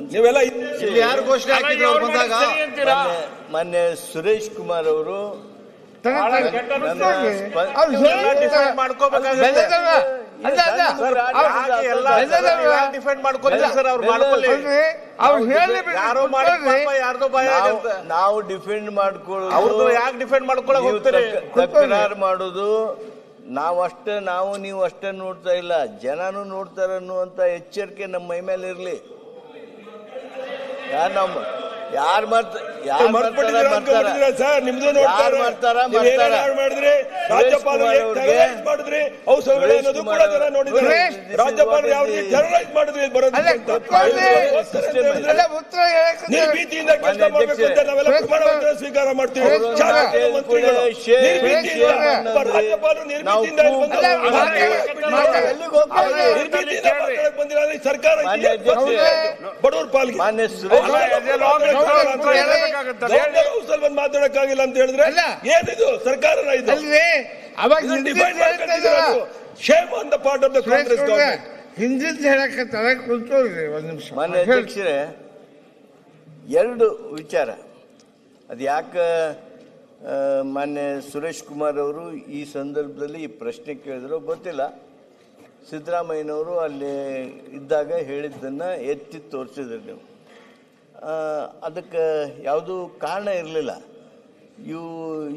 ಯಾರು ಘೋಷಣೆ ಹಾಕಿದ್ರು ಅವ್ರು ಬಂದಾಗ ಮಾನ್ಯ ಸುರೇಶ್ ಕುಮಾರ್ ಅವರು ನಾವು ಡಿಫೆಂಡ್ ಮಾಡ್ಕೊಳ್ಳೋದು, ಯಾಕೆ ಡಿಫೆಂಡ್ ಮಾಡ್ಕೊಳ್ಳೋಕೆ ಹೋಗ್ತಾರೆ? ತಕರಾರು ಮಾಡೋದು ನಾವು ನೀವು ಅಷ್ಟೇ ನೋಡ್ತಾ ಇಲ್ಲ, ಜನನು ನೋಡ್ತಾರ ಅನ್ನುವಂತ ಎಚ್ಚರಿಕೆ ನಮ್ಮ ಮೈ ಮೇಲೆ ಇರ್ಲಿ. ಯಾರು ಮರ್ತ್ಬಿಟ್ಟಿದ್ದೀರಾ ಅನ್ಕೊಂಡಿದ್ದೀರಾ ಸರ್? ನಿಮ್ದು ನೋಡ್ತಾರೆ ಮಾಡಿದ್ರಿ, ರಾಜ್ಯಪಾಲರು ಮಾಡಿದ್ರಿ, ಹೌಸ್ ಅನ್ನೋದು ಕೂಡ ಜನ ನೋಡಿದ್ದಾರೆ. ರಾಜ್ಯಪಾಲರು ಯಾವ ರೀತಿ ಟೆರರೈಸ್ ಮಾಡಿದ್ರಿ ನಿರ್ಭೀತಿಯಿಂದ ಕೆಲಸ ಮಾಡಬೇಕು ಅಂತ ನಾವೆಲ್ಲ ಪ್ರಮಾಣ ವಚನ ಸ್ವೀಕಾರ ಮಾಡ್ತೀವಿ. ಮಂತ್ರಿಗಳು ರಾಜ್ಯಪಾಲರು ನಿರ್ಭೀತಿಯಿಂದ ಬಂದಿಲ್ಲ. ಸರ್ಕಾರ ಬಡವರ ಪಾಲ್ಗೆ ಬಂದು ಮಾತಾಡಕ್ಕಾಗಿಲ್ಲ ಅಂತ ಹೇಳಿದ್ರೆ ಏನಿದು ಸರ್ಕಾರನ ಇದು? Shame on the part of the Congress government. ಹಿಂದಿನ ಹೇಳಕತ್ತಾರ ಕುಂತ್ಕೊಳ್ರಿ ಒಂದ್ ನಿಮಿಷ. ಮಾನ್ಯ ಅಧ್ಯಕ್ಷರೇ, ಎರಡು ವಿಚಾರ ಅದು ಯಾಕೆ ಮಾನ್ಯ ಸುರೇಶ್ ಕುಮಾರ್ ಅವರು ಈ ಸಂದರ್ಭದಲ್ಲಿ ಈ ಪ್ರಶ್ನೆ ಕೇಳಿದ್ರು ಗೊತ್ತಿಲ್ಲ. ಸಿದ್ದರಾಮಯ್ಯನವರು ಅಲ್ಲಿ ಇದ್ದಾಗ ಹೇಳಿದ್ದನ್ನು ಎತ್ತಿ ತೋರಿಸಿದ್ರು ನೀವು. ಅದಕ್ಕೆ ಯಾವುದೂ ಕಾರಣ ಇರಲಿಲ್ಲ.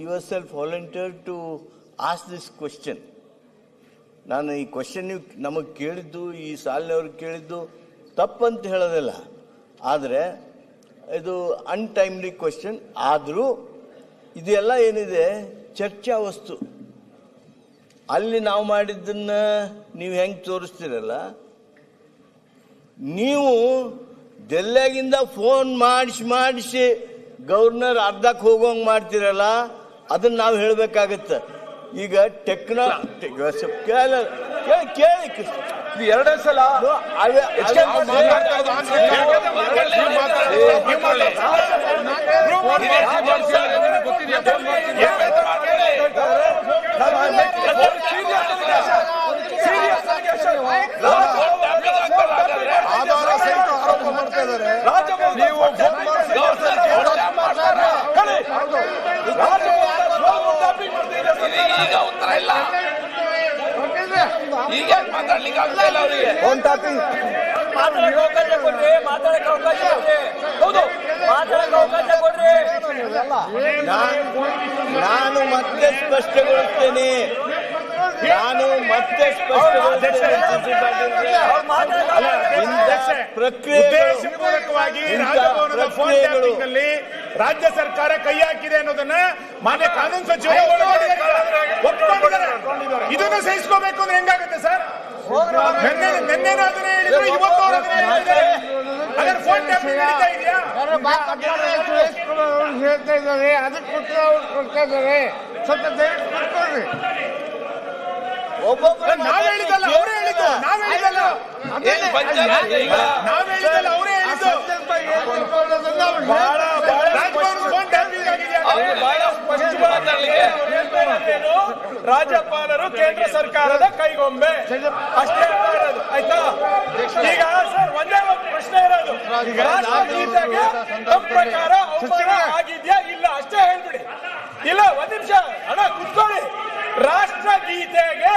Yourself volunteer to ask this question. ನಾನು ಈ ಕ್ವಶನ್ ನೀವು ನಮಗೆ ಕೇಳಿದ್ದು, ಈ ಸಾಲಿನವ್ರಿಗೆ ಕೇಳಿದ್ದು ತಪ್ಪಂತ ಹೇಳೋದಿಲ್ಲ, ಆದರೆ ಇದು ಅನ್ಟೈಮ್ಲಿ ಕ್ವಶನ್. ಆದರೂ ಇದೆಲ್ಲ ಏನಿದೆ ಚರ್ಚಾ ವಸ್ತು. ಅಲ್ಲಿ ನಾವು ಮಾಡಿದ್ದನ್ನ ನೀವು ಹೆಂಗೆ ತೋರಿಸ್ತೀರಲ್ಲ, ನೀವು ಡೆಲ್ಲಿಯಾಗಿಂದ ಫೋನ್ ಮಾಡಿಸಿ ಗವರ್ನರ್ ಅರ್ಧಕ್ಕೆ ಹೋಗೋಂಗೆ ಮಾಡ್ತೀರಲ್ಲ, ಅದನ್ನ ನಾವು ಹೇಳಬೇಕಾಗತ್ತೆ. ಈಗ ಕೇಳಿ ಎರಡೇ ಸಲ ಈಗ ಮಾತಾಡ್ಲಿಕ್ಕೆ ಆಗ್ತಾ ಇಲ್ಲ ಅವರಿಗೆ. ಮಾತಾಡಕ್ಕೆ ಅವಕಾಶ ಕೊಡ್ರಿ, ಮಾತಾಡಕ್ಕೆ ಅವಕಾಶ ಕೊಡ್ರಿ. ಹೌದು, ಮಾತಾಡಕ್ಕೆ ಅವಕಾಶ ಕೊಡ್ರಿ. ನಾನು ಮತ್ತೆ ಸ್ಪಷ್ಟಗೊಳಿಸ್ತೇನೆ. ಉದ್ದೇಶಪೂರ್ವಕವಾಗಿ ರಾಜಭವನದ ಫೋನ್ ಟ್ಯಾಪಿಂಗ್ ಅಲ್ಲಿ ರಾಜ್ಯ ಸರ್ಕಾರ ಕೈ ಹಾಕಿದೆ ಅನ್ನೋದನ್ನ ಮಾನ್ಯ ಕಾನೂನು ಸಚಿವರು ಒಪ್ಪಿಕೊಂಡಿದ್ದಾರೆ. ಇದನ್ನು ಸಹಿಸ್ಕೋಬೇಕು ಅಂದ್ರೆ ಹೆಂಗಾಗುತ್ತೆ ಸರ್? ನಿನ್ನೆನೂ ಅದನ್ನೇ ಹೇಳಿದ್ರು, ಇವತ್ತು ಅದನ್ನೇ ಹೇಳಿದ್ದಾರೆ. ಅದರ ಫೋನ್ ಟ್ಯಾಪಿಂಗ್ ನಡೀತಾ ಇದೆಯಾ? ಹೇಳ್ತಾ ಇದ್ದಾರೆ, ಅದಕ್ಕೆ ಉತ್ತರ ಕೊಡ್ತಾ ಇದ್ದಾರೆ. ಸ್ವಲ್ಪ ದಯವಿಟ್ಟು ಕೊಡ್ಕೊಳ್ರಿ. ನಾವ್ ಹೇಳಿದಲ್ಲ, ಅವರೇ ಹೇಳಿದ್ದು. ನಾವ್ ಹೇಳಿದಲ್ಲ, ಅವರೇ ಹೇಳಿದ್ದು. ರಾಜ್ಯಪಾಲರು ಕೇಂದ್ರ ಸರ್ಕಾರದ ಕೈಗೊಂಬೆ ಅಷ್ಟೇ ಮಾಡೋದು, ಆಯ್ತಾ? ಈಗ ಸರ್ ಒಂದೇ ಒಂದು ಪ್ರಶ್ನೆ ಇರೋದು, ರಾಷ್ಟ್ರಗೀತೆಗೆ ತಮ್ಮ ಪ್ರಕಾರ ಅವಮಾನ ಆಗಿದ್ಯಾ ಇಲ್ಲ ಅಷ್ಟೇ ಹೇಳ್ಬಿಡಿ. ಇಲ್ಲ ಒಂದ್ ನಿಮಿಷ ಅಣ್ಣ ಕುತ್ಕೊಳ್ಳಿ. ರಾಷ್ಟ್ರಗೀತೆಗೆ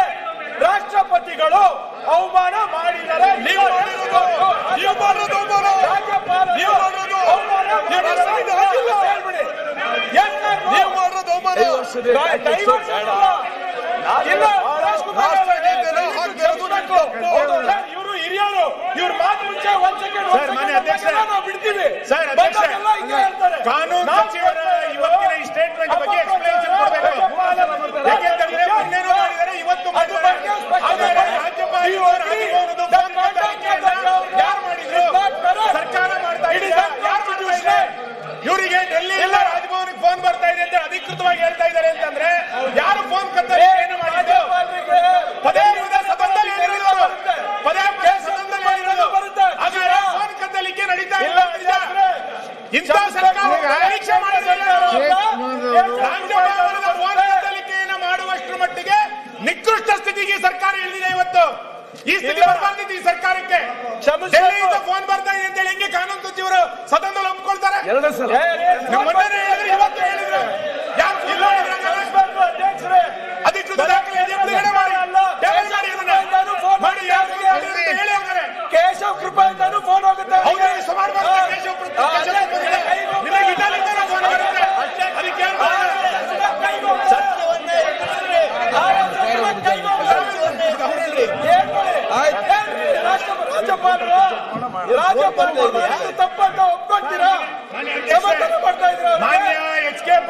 ರಾಷ್ಟ್ರಪತಿಗಳು ಅವಮಾನ ಮಾಡಿದರೆ ಇವರು ಹಿರಿಯರು, ಇವ್ರ ಮಾತು ಮುಂಚೆ ಒಂದ್ ಸೆಕೆಂಡ್ ಬಿಡ್ತೀವಿ. ಕಾನೂನು ಸಚಿವರ ಇವತ್ತಿನ ಈ ಸ್ಟೇಟ್ಮೆಂಟ್ ಬಗ್ಗೆ ಎಕ್ಸ್ಪ್ಲೇಷನ್ ಕೊಡಬೇಕು. ಯಾಕೆಂತಂದ್ರೆ ಮೊನ್ನೆನೂ ಮಾಡಿದರೆ, ಇವತ್ತು ಮಾಡಿದ್ದಾರೆ. ಯಾರು ಮಾಡಿದ್ರು? ಸರ್ಕಾರ ಮಾಡ್ತಾ ಇದೆ. ಇವರಿಗೆ ಡೆಲ್ಲಿ ಇಲ್ಲ ರಾಜಭವನಕ್ಕೆ ಫೋನ್ ಬರ್ತಾ ಇದೆ ಅಂತ ಅಧಿಕೃತವಾಗಿ ಹೇಳ್ತಾ ಇದ್ದಾರೆ ಅಂತಂದ್ರೆ ಯಾರು ಫೋನ್ ಕತ್ತರಿ ಏನು ಮಾಡಿದ್ದು? ಪದೇ ಸದನದಲ್ಲಿ ಹೇಳಿರೋದು, ಪದೇ ಸದನದಲ್ಲಿ ಹೇಳಿರೋದು. ಹಾಗಾದ್ರೆ ಫೋನ್ ಕತ್ತಲಿಕ್ಕೆ ನಡೀತಾ ಇಲ್ಲ. ಇಂಥ ಸರ್ಕಾರ ಪರೀಕ್ಷೆ ಮಾಡಿದ್ರೆ ರಾಜ್ಯಭವನದ ಫೋನ್ ಕತ್ತಲಿಕೆಯನ್ನು ಮಾಡುವಷ್ಟರ ಮಟ್ಟಿಗೆ ನಿಕೃಷ್ಟ ಸ್ಥಿತಿಗೆ ಸರ್ಕಾರ ಇಳಿದಿದೆ ಇವತ್ತು. ಈ ಸ್ಥಿತಿ ಬರಬಾರ್ದಿತ್ತು ಈ ಸರ್ಕಾರಕ್ಕೆ. ಡೆಲ್ಲಿಯಿಂದ ಫೋನ್ ಬರ್ತಾ ಇದೆ ಅಂತ ಹೇಳಿ ಹೆಂಗೆ ಕಾನೂನು ಸಚಿವರು ಸದನದಲ್ಲಿ ಒಪ್ಕೊಳ್ತಾರೆ? ಮೊನ್ನೆ ಹೇಳಿದ್ರು, ಇವತ್ತು ಹೇಳಿದ್ರು. ಯಾರು ಅಧಿಕೃತ ದಾಖಲೆ ಬಿಡುಗಡೆ ಮಾಡಿ ಹೇಳಿ ಹೋಗ್ತಾರೆ. ಕೇಶವ್ ಕೃಪಾ ಇಂದಾನು ಫೋನ್ ಹೋಗುತ್ತೆ. ಕೇಶವ್ ಕೃಪಾ ನಿಮಗೆ ಇಟಾಲಿಂದ ಫೋನ್ ಬರುತ್ತೆ. ಅದಕ್ಕೆ ರಾಜ್ಯಪಾಲರು ತಪ್ಪಂತ ಒಪ್ಕೊಂತೀರಾ? ಸಮರ್ಥನೆ ಮಾಡ್ತಾ ಇದ್ರ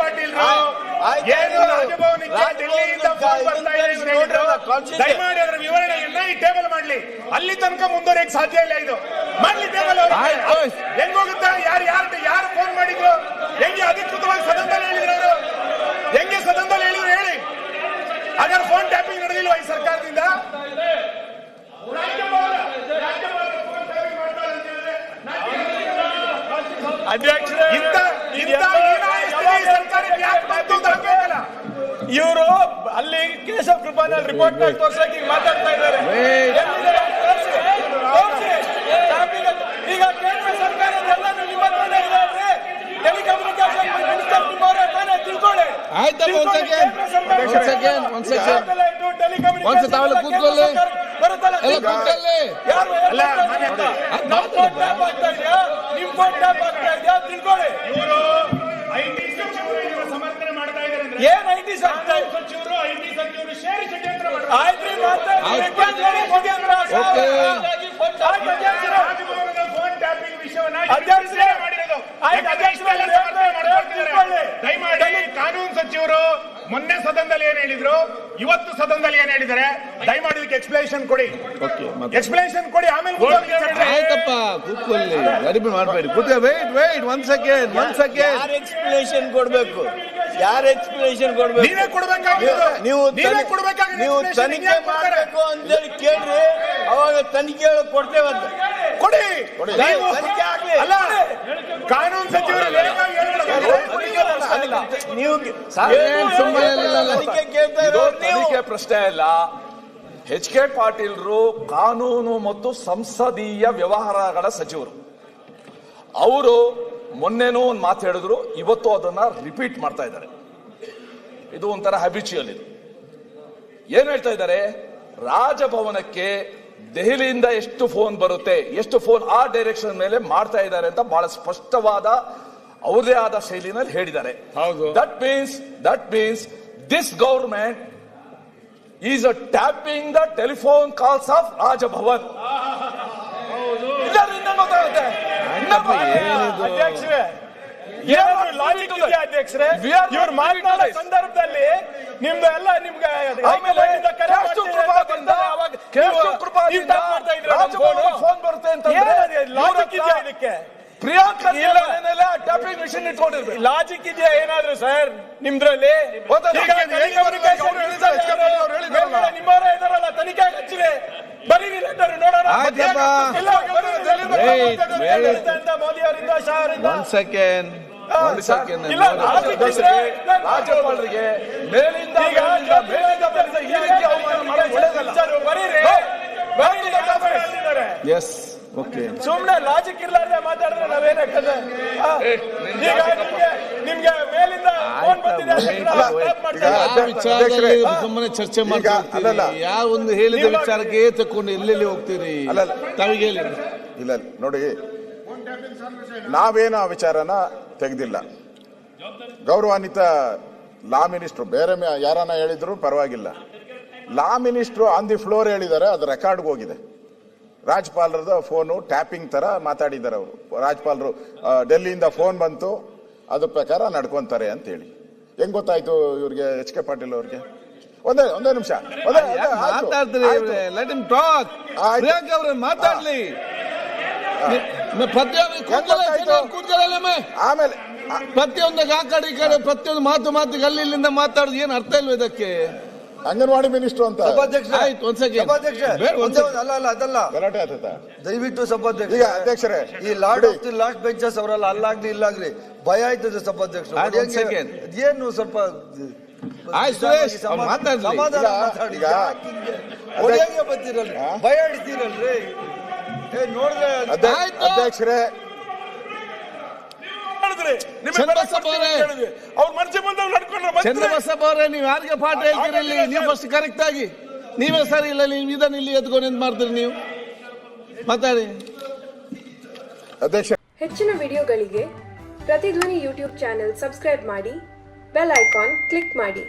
ಪಾಟೀಲ್ ಏನು ರಾಜಭವನಕ್ಕೆ ಡೆಲ್ಲಿಯಿಂದ ಫೋನ್ ಬರ್ತಾ ಇದೆ ಅಂತ ಹೇಳಿದ್ರು. ದಯಮಾಡಿ ಅದರ ವಿವರಣೆಯನ್ನ ಈ ಟೇಬಲ್ ಮಾಡ್ಲಿ. ಅಲ್ಲಿ ತನಕ ಮುಂದುವರಿಯಕ್ಕೆ ಸಾಧ್ಯ ಇಲ್ಲ. ಇದು ಮಾಡ್ಲಿ ಟೇಬಲ್. ಹೆಂಗ್ ಹೋಗುತ್ತೆ? ಯಾರು ಫೋನ್ ಮಾಡಿದ್ರು? ಹೆಂಗೆ ಅಧಿಕೃತವಾಗಿ ಸದನದಲ್ಲಿ ಹೇಳಿದ್ರು ಅವರು? ಹೆಂಗೆ ಸದನದಲ್ಲಿ ಹೇಳಿದ್ರು ಹೇಳಿ? ಹಾಗಾದ್ರೆ ಫೋನ್ ಟ್ಯಾಪಿಂಗ್ ನಡೆದಿಲ್ವಾ ಈ ಸರ್ಕಾರದಿಂದ? ಇವರು ಅಲ್ಲಿ ಕೇಶವ್ ಕೃಪಾನಲ್ಲಿ ರಿಪೋರ್ಟ್ ತೋರ್ಸಕ್ಕೆ ಮಾತಾಡ್ತಾ ಇದ್ದಾರೆ. ಈಗ ಕೇಂದ್ರ ಸರ್ಕಾರದೆಲ್ಲ ನಿಮ್ಮ ಹತ್ರನೇ ಇದೆ. ಟೆಲಿಕಮ್ಯುನಿಕೇಶನ್ ಮಿನಿಸ್ಟರ್ ನಿಮ್ಮವರೇ ತಾನೇ, ತಿಳ್ಕೊಳ್ಳಿ. ಸಮರ್ಥನೆ ಮಾಡ್ತಾ ಇದ್ದಾರೆ. ಏನ್ ಐಟಿ ಸಚಿವರು ಸೇರಿ ಷಡ್ಯಂತ್ರ ಆಯ್ತ್ರಿ ಫೋನ್ ಟ್ಯಾಪಿಂಗ್ ವಿಷಯವನ್ನ ದಯಮಾಡಿ ಕಾನೂನು ಸಚಿವರು ಮೊನ್ನೆ ಸದನದಲ್ಲಿ ಏನ್ ಹೇಳಿದ್ರು, ಇವತ್ತು ಸದನದಲ್ಲಿ ಏನ್ ಹೇಳಿದ್ದಾರೆ, ದಯಮಾಡಿ ಇದಕ್ಕೆ ಎಕ್ಸ್ಪ್ಲೇಷನ್ ಕೊಡಿ. ಎಕ್ಸ್ಪ್ಲೇಷನ್ ಕೊಡಿ, ಆಮೇಲೆ ಆಯ್ತಪ್ಪ ಕೂತ್ಕೊಳ್ಳಿ, ಗಡಿಬಿಡಿ ಮಾಡಬೇಡಿ. Wait one second. ಯಾರು ಎಕ್ಸ್ಪ್ಲೇಷನ್ ಕೊಡ್ಬೇಕು? ಯಾರು ಎಕ್ಸ್ಪ್ಲೇಷನ್ ಕೊಡ್ಬೇಕು? ನೀವೇ ಕೊಡ್ಬೇಕಾಗಿರೋದು. ನೀವು ತನಿಖೆ ಮಾಡಬೇಕು ಅಂತೇಳಿ ಕೇಳ್ರಿ, ಅವಾಗ ತನಿಖೆ ಕೊಡ್ತೇವಂತ ಕೊಡಿ. ತನಿಖೆ ಆಗ್ಲಿ. ಅಲ್ಲ, ಕಾನೂನು ಸಚಿವರು ನೀವು ತನಿಖೆ ಕೇಳ್ತಾ ತನಿಖೆ ಪ್ರಶ್ನೆ ಇಲ್ಲ. HK ಪಾಟೀಲ್ರು ಕಾನೂನು ಮತ್ತು ಸಂಸದೀಯ ವ್ಯವಹಾರಗಳ ಸಚಿವರು. ಅವರು ಮೊನ್ನೆನೂ ಒಂದು ಮಾತು ಹೇಳಿದ್ರು, ಇವತ್ತು ಅದನ್ನ ರಿಪೀಟ್ ಮಾಡ್ತಾ ಇದ್ದಾರೆ. ಇದು ಒಂಥರ ಹ್ಯಾಬಿಚುಯಲ್. ಇದು ಏನ್ ಹೇಳ್ತಾ ಇದ್ದಾರೆ? ರಾಜಭವನಕ್ಕೆ ದೆಹಲಿಯಿಂದ ಎಷ್ಟು ಫೋನ್ ಬರುತ್ತೆ, ಎಷ್ಟು ಫೋನ್ ಆ ಡೈರೆಕ್ಷನ್ ಮೇಲೆ ಮಾಡ್ತಾ ಇದ್ದಾರೆ ಅಂತ ಬಹಳ ಸ್ಪಷ್ಟವಾದ ಅವರದೇ ಆದ ಶೈಲಿನಲ್ಲಿ ಹೇಳಿದ್ದಾರೆ. That means this government is tapping the telephone calls of Raj Bhavan. ಗೊತ್ತಾಗುತ್ತೆ. ಅಧ್ಯಕ್ಷರೇ, ಇವ್ರು ಮಾತನಾಡೋ ಸಂದರ್ಭದಲ್ಲಿ ನಿಮ್ದು ಎಲ್ಲ ನಿಮ್ಗೆ ಫೋನ್ ಬರುತ್ತೆ ಅಂತ ಇದಕ್ಕೆ ಪ್ರಿಯಾಂಕಾ ಟ್ಯಾಪಿಂಗ್ ಮಿಷನ್ ಇಟ್ಕೊಂಡಿರ್ಬೇಕು. ಲಾಜಿಕ್ ಇದೆಯಾ ಏನಾದ್ರು ಸರ್ ನಿಮ್ದ್ರಲ್ಲಿ? ನಿಮ್ಮವರೇ ಇದಾರಲ್ಲ, ತನಿಖೆ ಹಚ್ಚಿವೆ, ಬರೀರಿ ಲೆಟರ್ ನೋಡೋಣ. ಮೋದಿ ಅವರಿಂದ, ಶಾ ಅವರಿಂದ. ರಾಜ್ಯಪಾಲರಿಗೆ ಮೇಲಿಂದ ಸುಮ್ನೆ ಲಾಜಿಕ್ ಇರ್ಲಾರ್ದೆ ಮಾತಾಡಿದ್ರೆ ನಾವೇನಾಗ್ತದೆ? ಈಗ ನಿಮ್ಗೆ ಮೇಲಿಂದ ಫೋನ್ ಬಂದಿದೆ, ಸುಮ್ಮನೆ ಚರ್ಚೆ ಮಾಡ್ತೀರಿ. ಯಾವ ಒಂದು ಹೇಳಿದ ವಿಚಾರಕ್ಕೆ ತಕೊಂಡು ಎಲ್ಲೆಲ್ಲಿ ಹೋಗ್ತೀರಿ? ತಾವಿಗೆ ಹೇಳಿ. ಇಲ್ಲ ನೋಡಿ, ನಾವೇನು ಆ ವಿಚಾರನ ತೆಗೆದಿಲ್ಲ. ಗೌರವಾನ್ವಿತ ಲಾ ಮಿನಿಸ್ಟ್ರು ಬೇರೆ ಯಾರನ್ನ ಹೇಳಿದ್ರು ಪರವಾಗಿಲ್ಲ. Law minister on the floor ಹೇಳಿದ್ದಾರೆ, ಅದು ರೆಕಾರ್ಡ್ಗೆ ಹೋಗಿದೆ. ರಾಜ್ಯಪಾಲರದ ಫೋನು ಟ್ಯಾಪಿಂಗ್ ತರ ಮಾತಾಡಿದ್ದಾರೆ ಅವರು. ರಾಜ್ಯಪಾಲರು ಡೆಲ್ಲಿಯಿಂದ ಫೋನ್ ಬಂತು, ಅದ್ರ ಪ್ರಕಾರ ನಡ್ಕೊಂತಾರೆ ಅಂತ ಹೇಳಿ. ಹೆಂಗ್ ಗೊತ್ತಾಯ್ತು ಇವ್ರಿಗೆ, HK ಪಾಟೀಲ್ ಅವ್ರಿಗೆ? ಒಂದೇ ನಿಮಿಷ ಮಾತಾಡ್ಲಿ. ಆಮೇಲೆ ಪ್ರತಿಯೊಂದಾಗ ಆ ಕಡೆ ಈ ಕಡೆ ಪ್ರತಿಯೊಂದು ಮಾತಿಗೆ ಅಲ್ಲಿ ಇಲ್ಲಿಂದ ಮಾತಾಡೋದು ಏನು ಅರ್ಥ ಇಲ್ವ ಇದಕ್ಕೆ? ಅಂಗನವಾಡಿ ಮಿನಿಸ್ಟರ್ ಅಂತ ಆಯ್ತು. ಅದಲ್ಲ ಗಲಾಟೆ ಆತದ. ದಯವಿಟ್ಟು ಸಭಾಧ್ಯಕ್ಷ, ಈಗ ಅಧ್ಯಕ್ಷರೇ, ಈ lord of the last benches ಅವರಲ್ಲ, ಅಲ್ಲಾಗ್ಲಿ ಇಲ್ಲಾಗ್ಲಿ ಭಯ ಆಯ್ತದೆ ಸಭಾಧ್ಯಕ್ಷರು. ಏನು ಸ್ವಲ್ಪ ಸಮಾಧಾನ ಮಾತಾಡಿ. ಒಡೆಗೆ ಬರ್ತೀರಲ್ರಿ, ಭಯ ಹಿಡಿತೀರಲ್ರಿ. ನೋಡಿದ್ರೆ ಅಧ್ಯಕ್ಷರೇ, ಅವ್ರ ಮನಸ್ಸು ಬಂದವ್ ನಡ್ಕೊಂಡ್ರೆ ಚಂದ್ರಬಸಪ್ಪ ಅವರೇ, ನೀವು ಯಾರಿಗೆ ಪಾಠ ಹೇಳ್ತೀರಿ? ನೀವು ಫಸ್ಟ್ ಕರೆಕ್ಟ್ ಆಗಿ ನೀವೇ ಸರಿ ಇಲ್ಲ, ನೀವು ಇದನ್ನ ಇಲ್ಲಿ ಎತ್ಕೊಂಡು ಎಂತ ಮಾಡ್ತೀರಿ? ನೀವು ಮಾತಾಡಿ. ಅಧ್ಯಕ್ಷ, ಹೆಚ್ಚಿನ ವಿಡಿಯೋಗಳಿಗೆ ಪ್ರತಿಧ್ವನಿ ಯೂಟ್ಯೂಬ್ ಚಾನೆಲ್ ಸಬ್ಸ್ಕ್ರೈಬ್ ಮಾಡಿ, ಬೆಲ್ ಐಕಾನ್ ಕ್ಲಿಕ್ ಮಾಡಿ.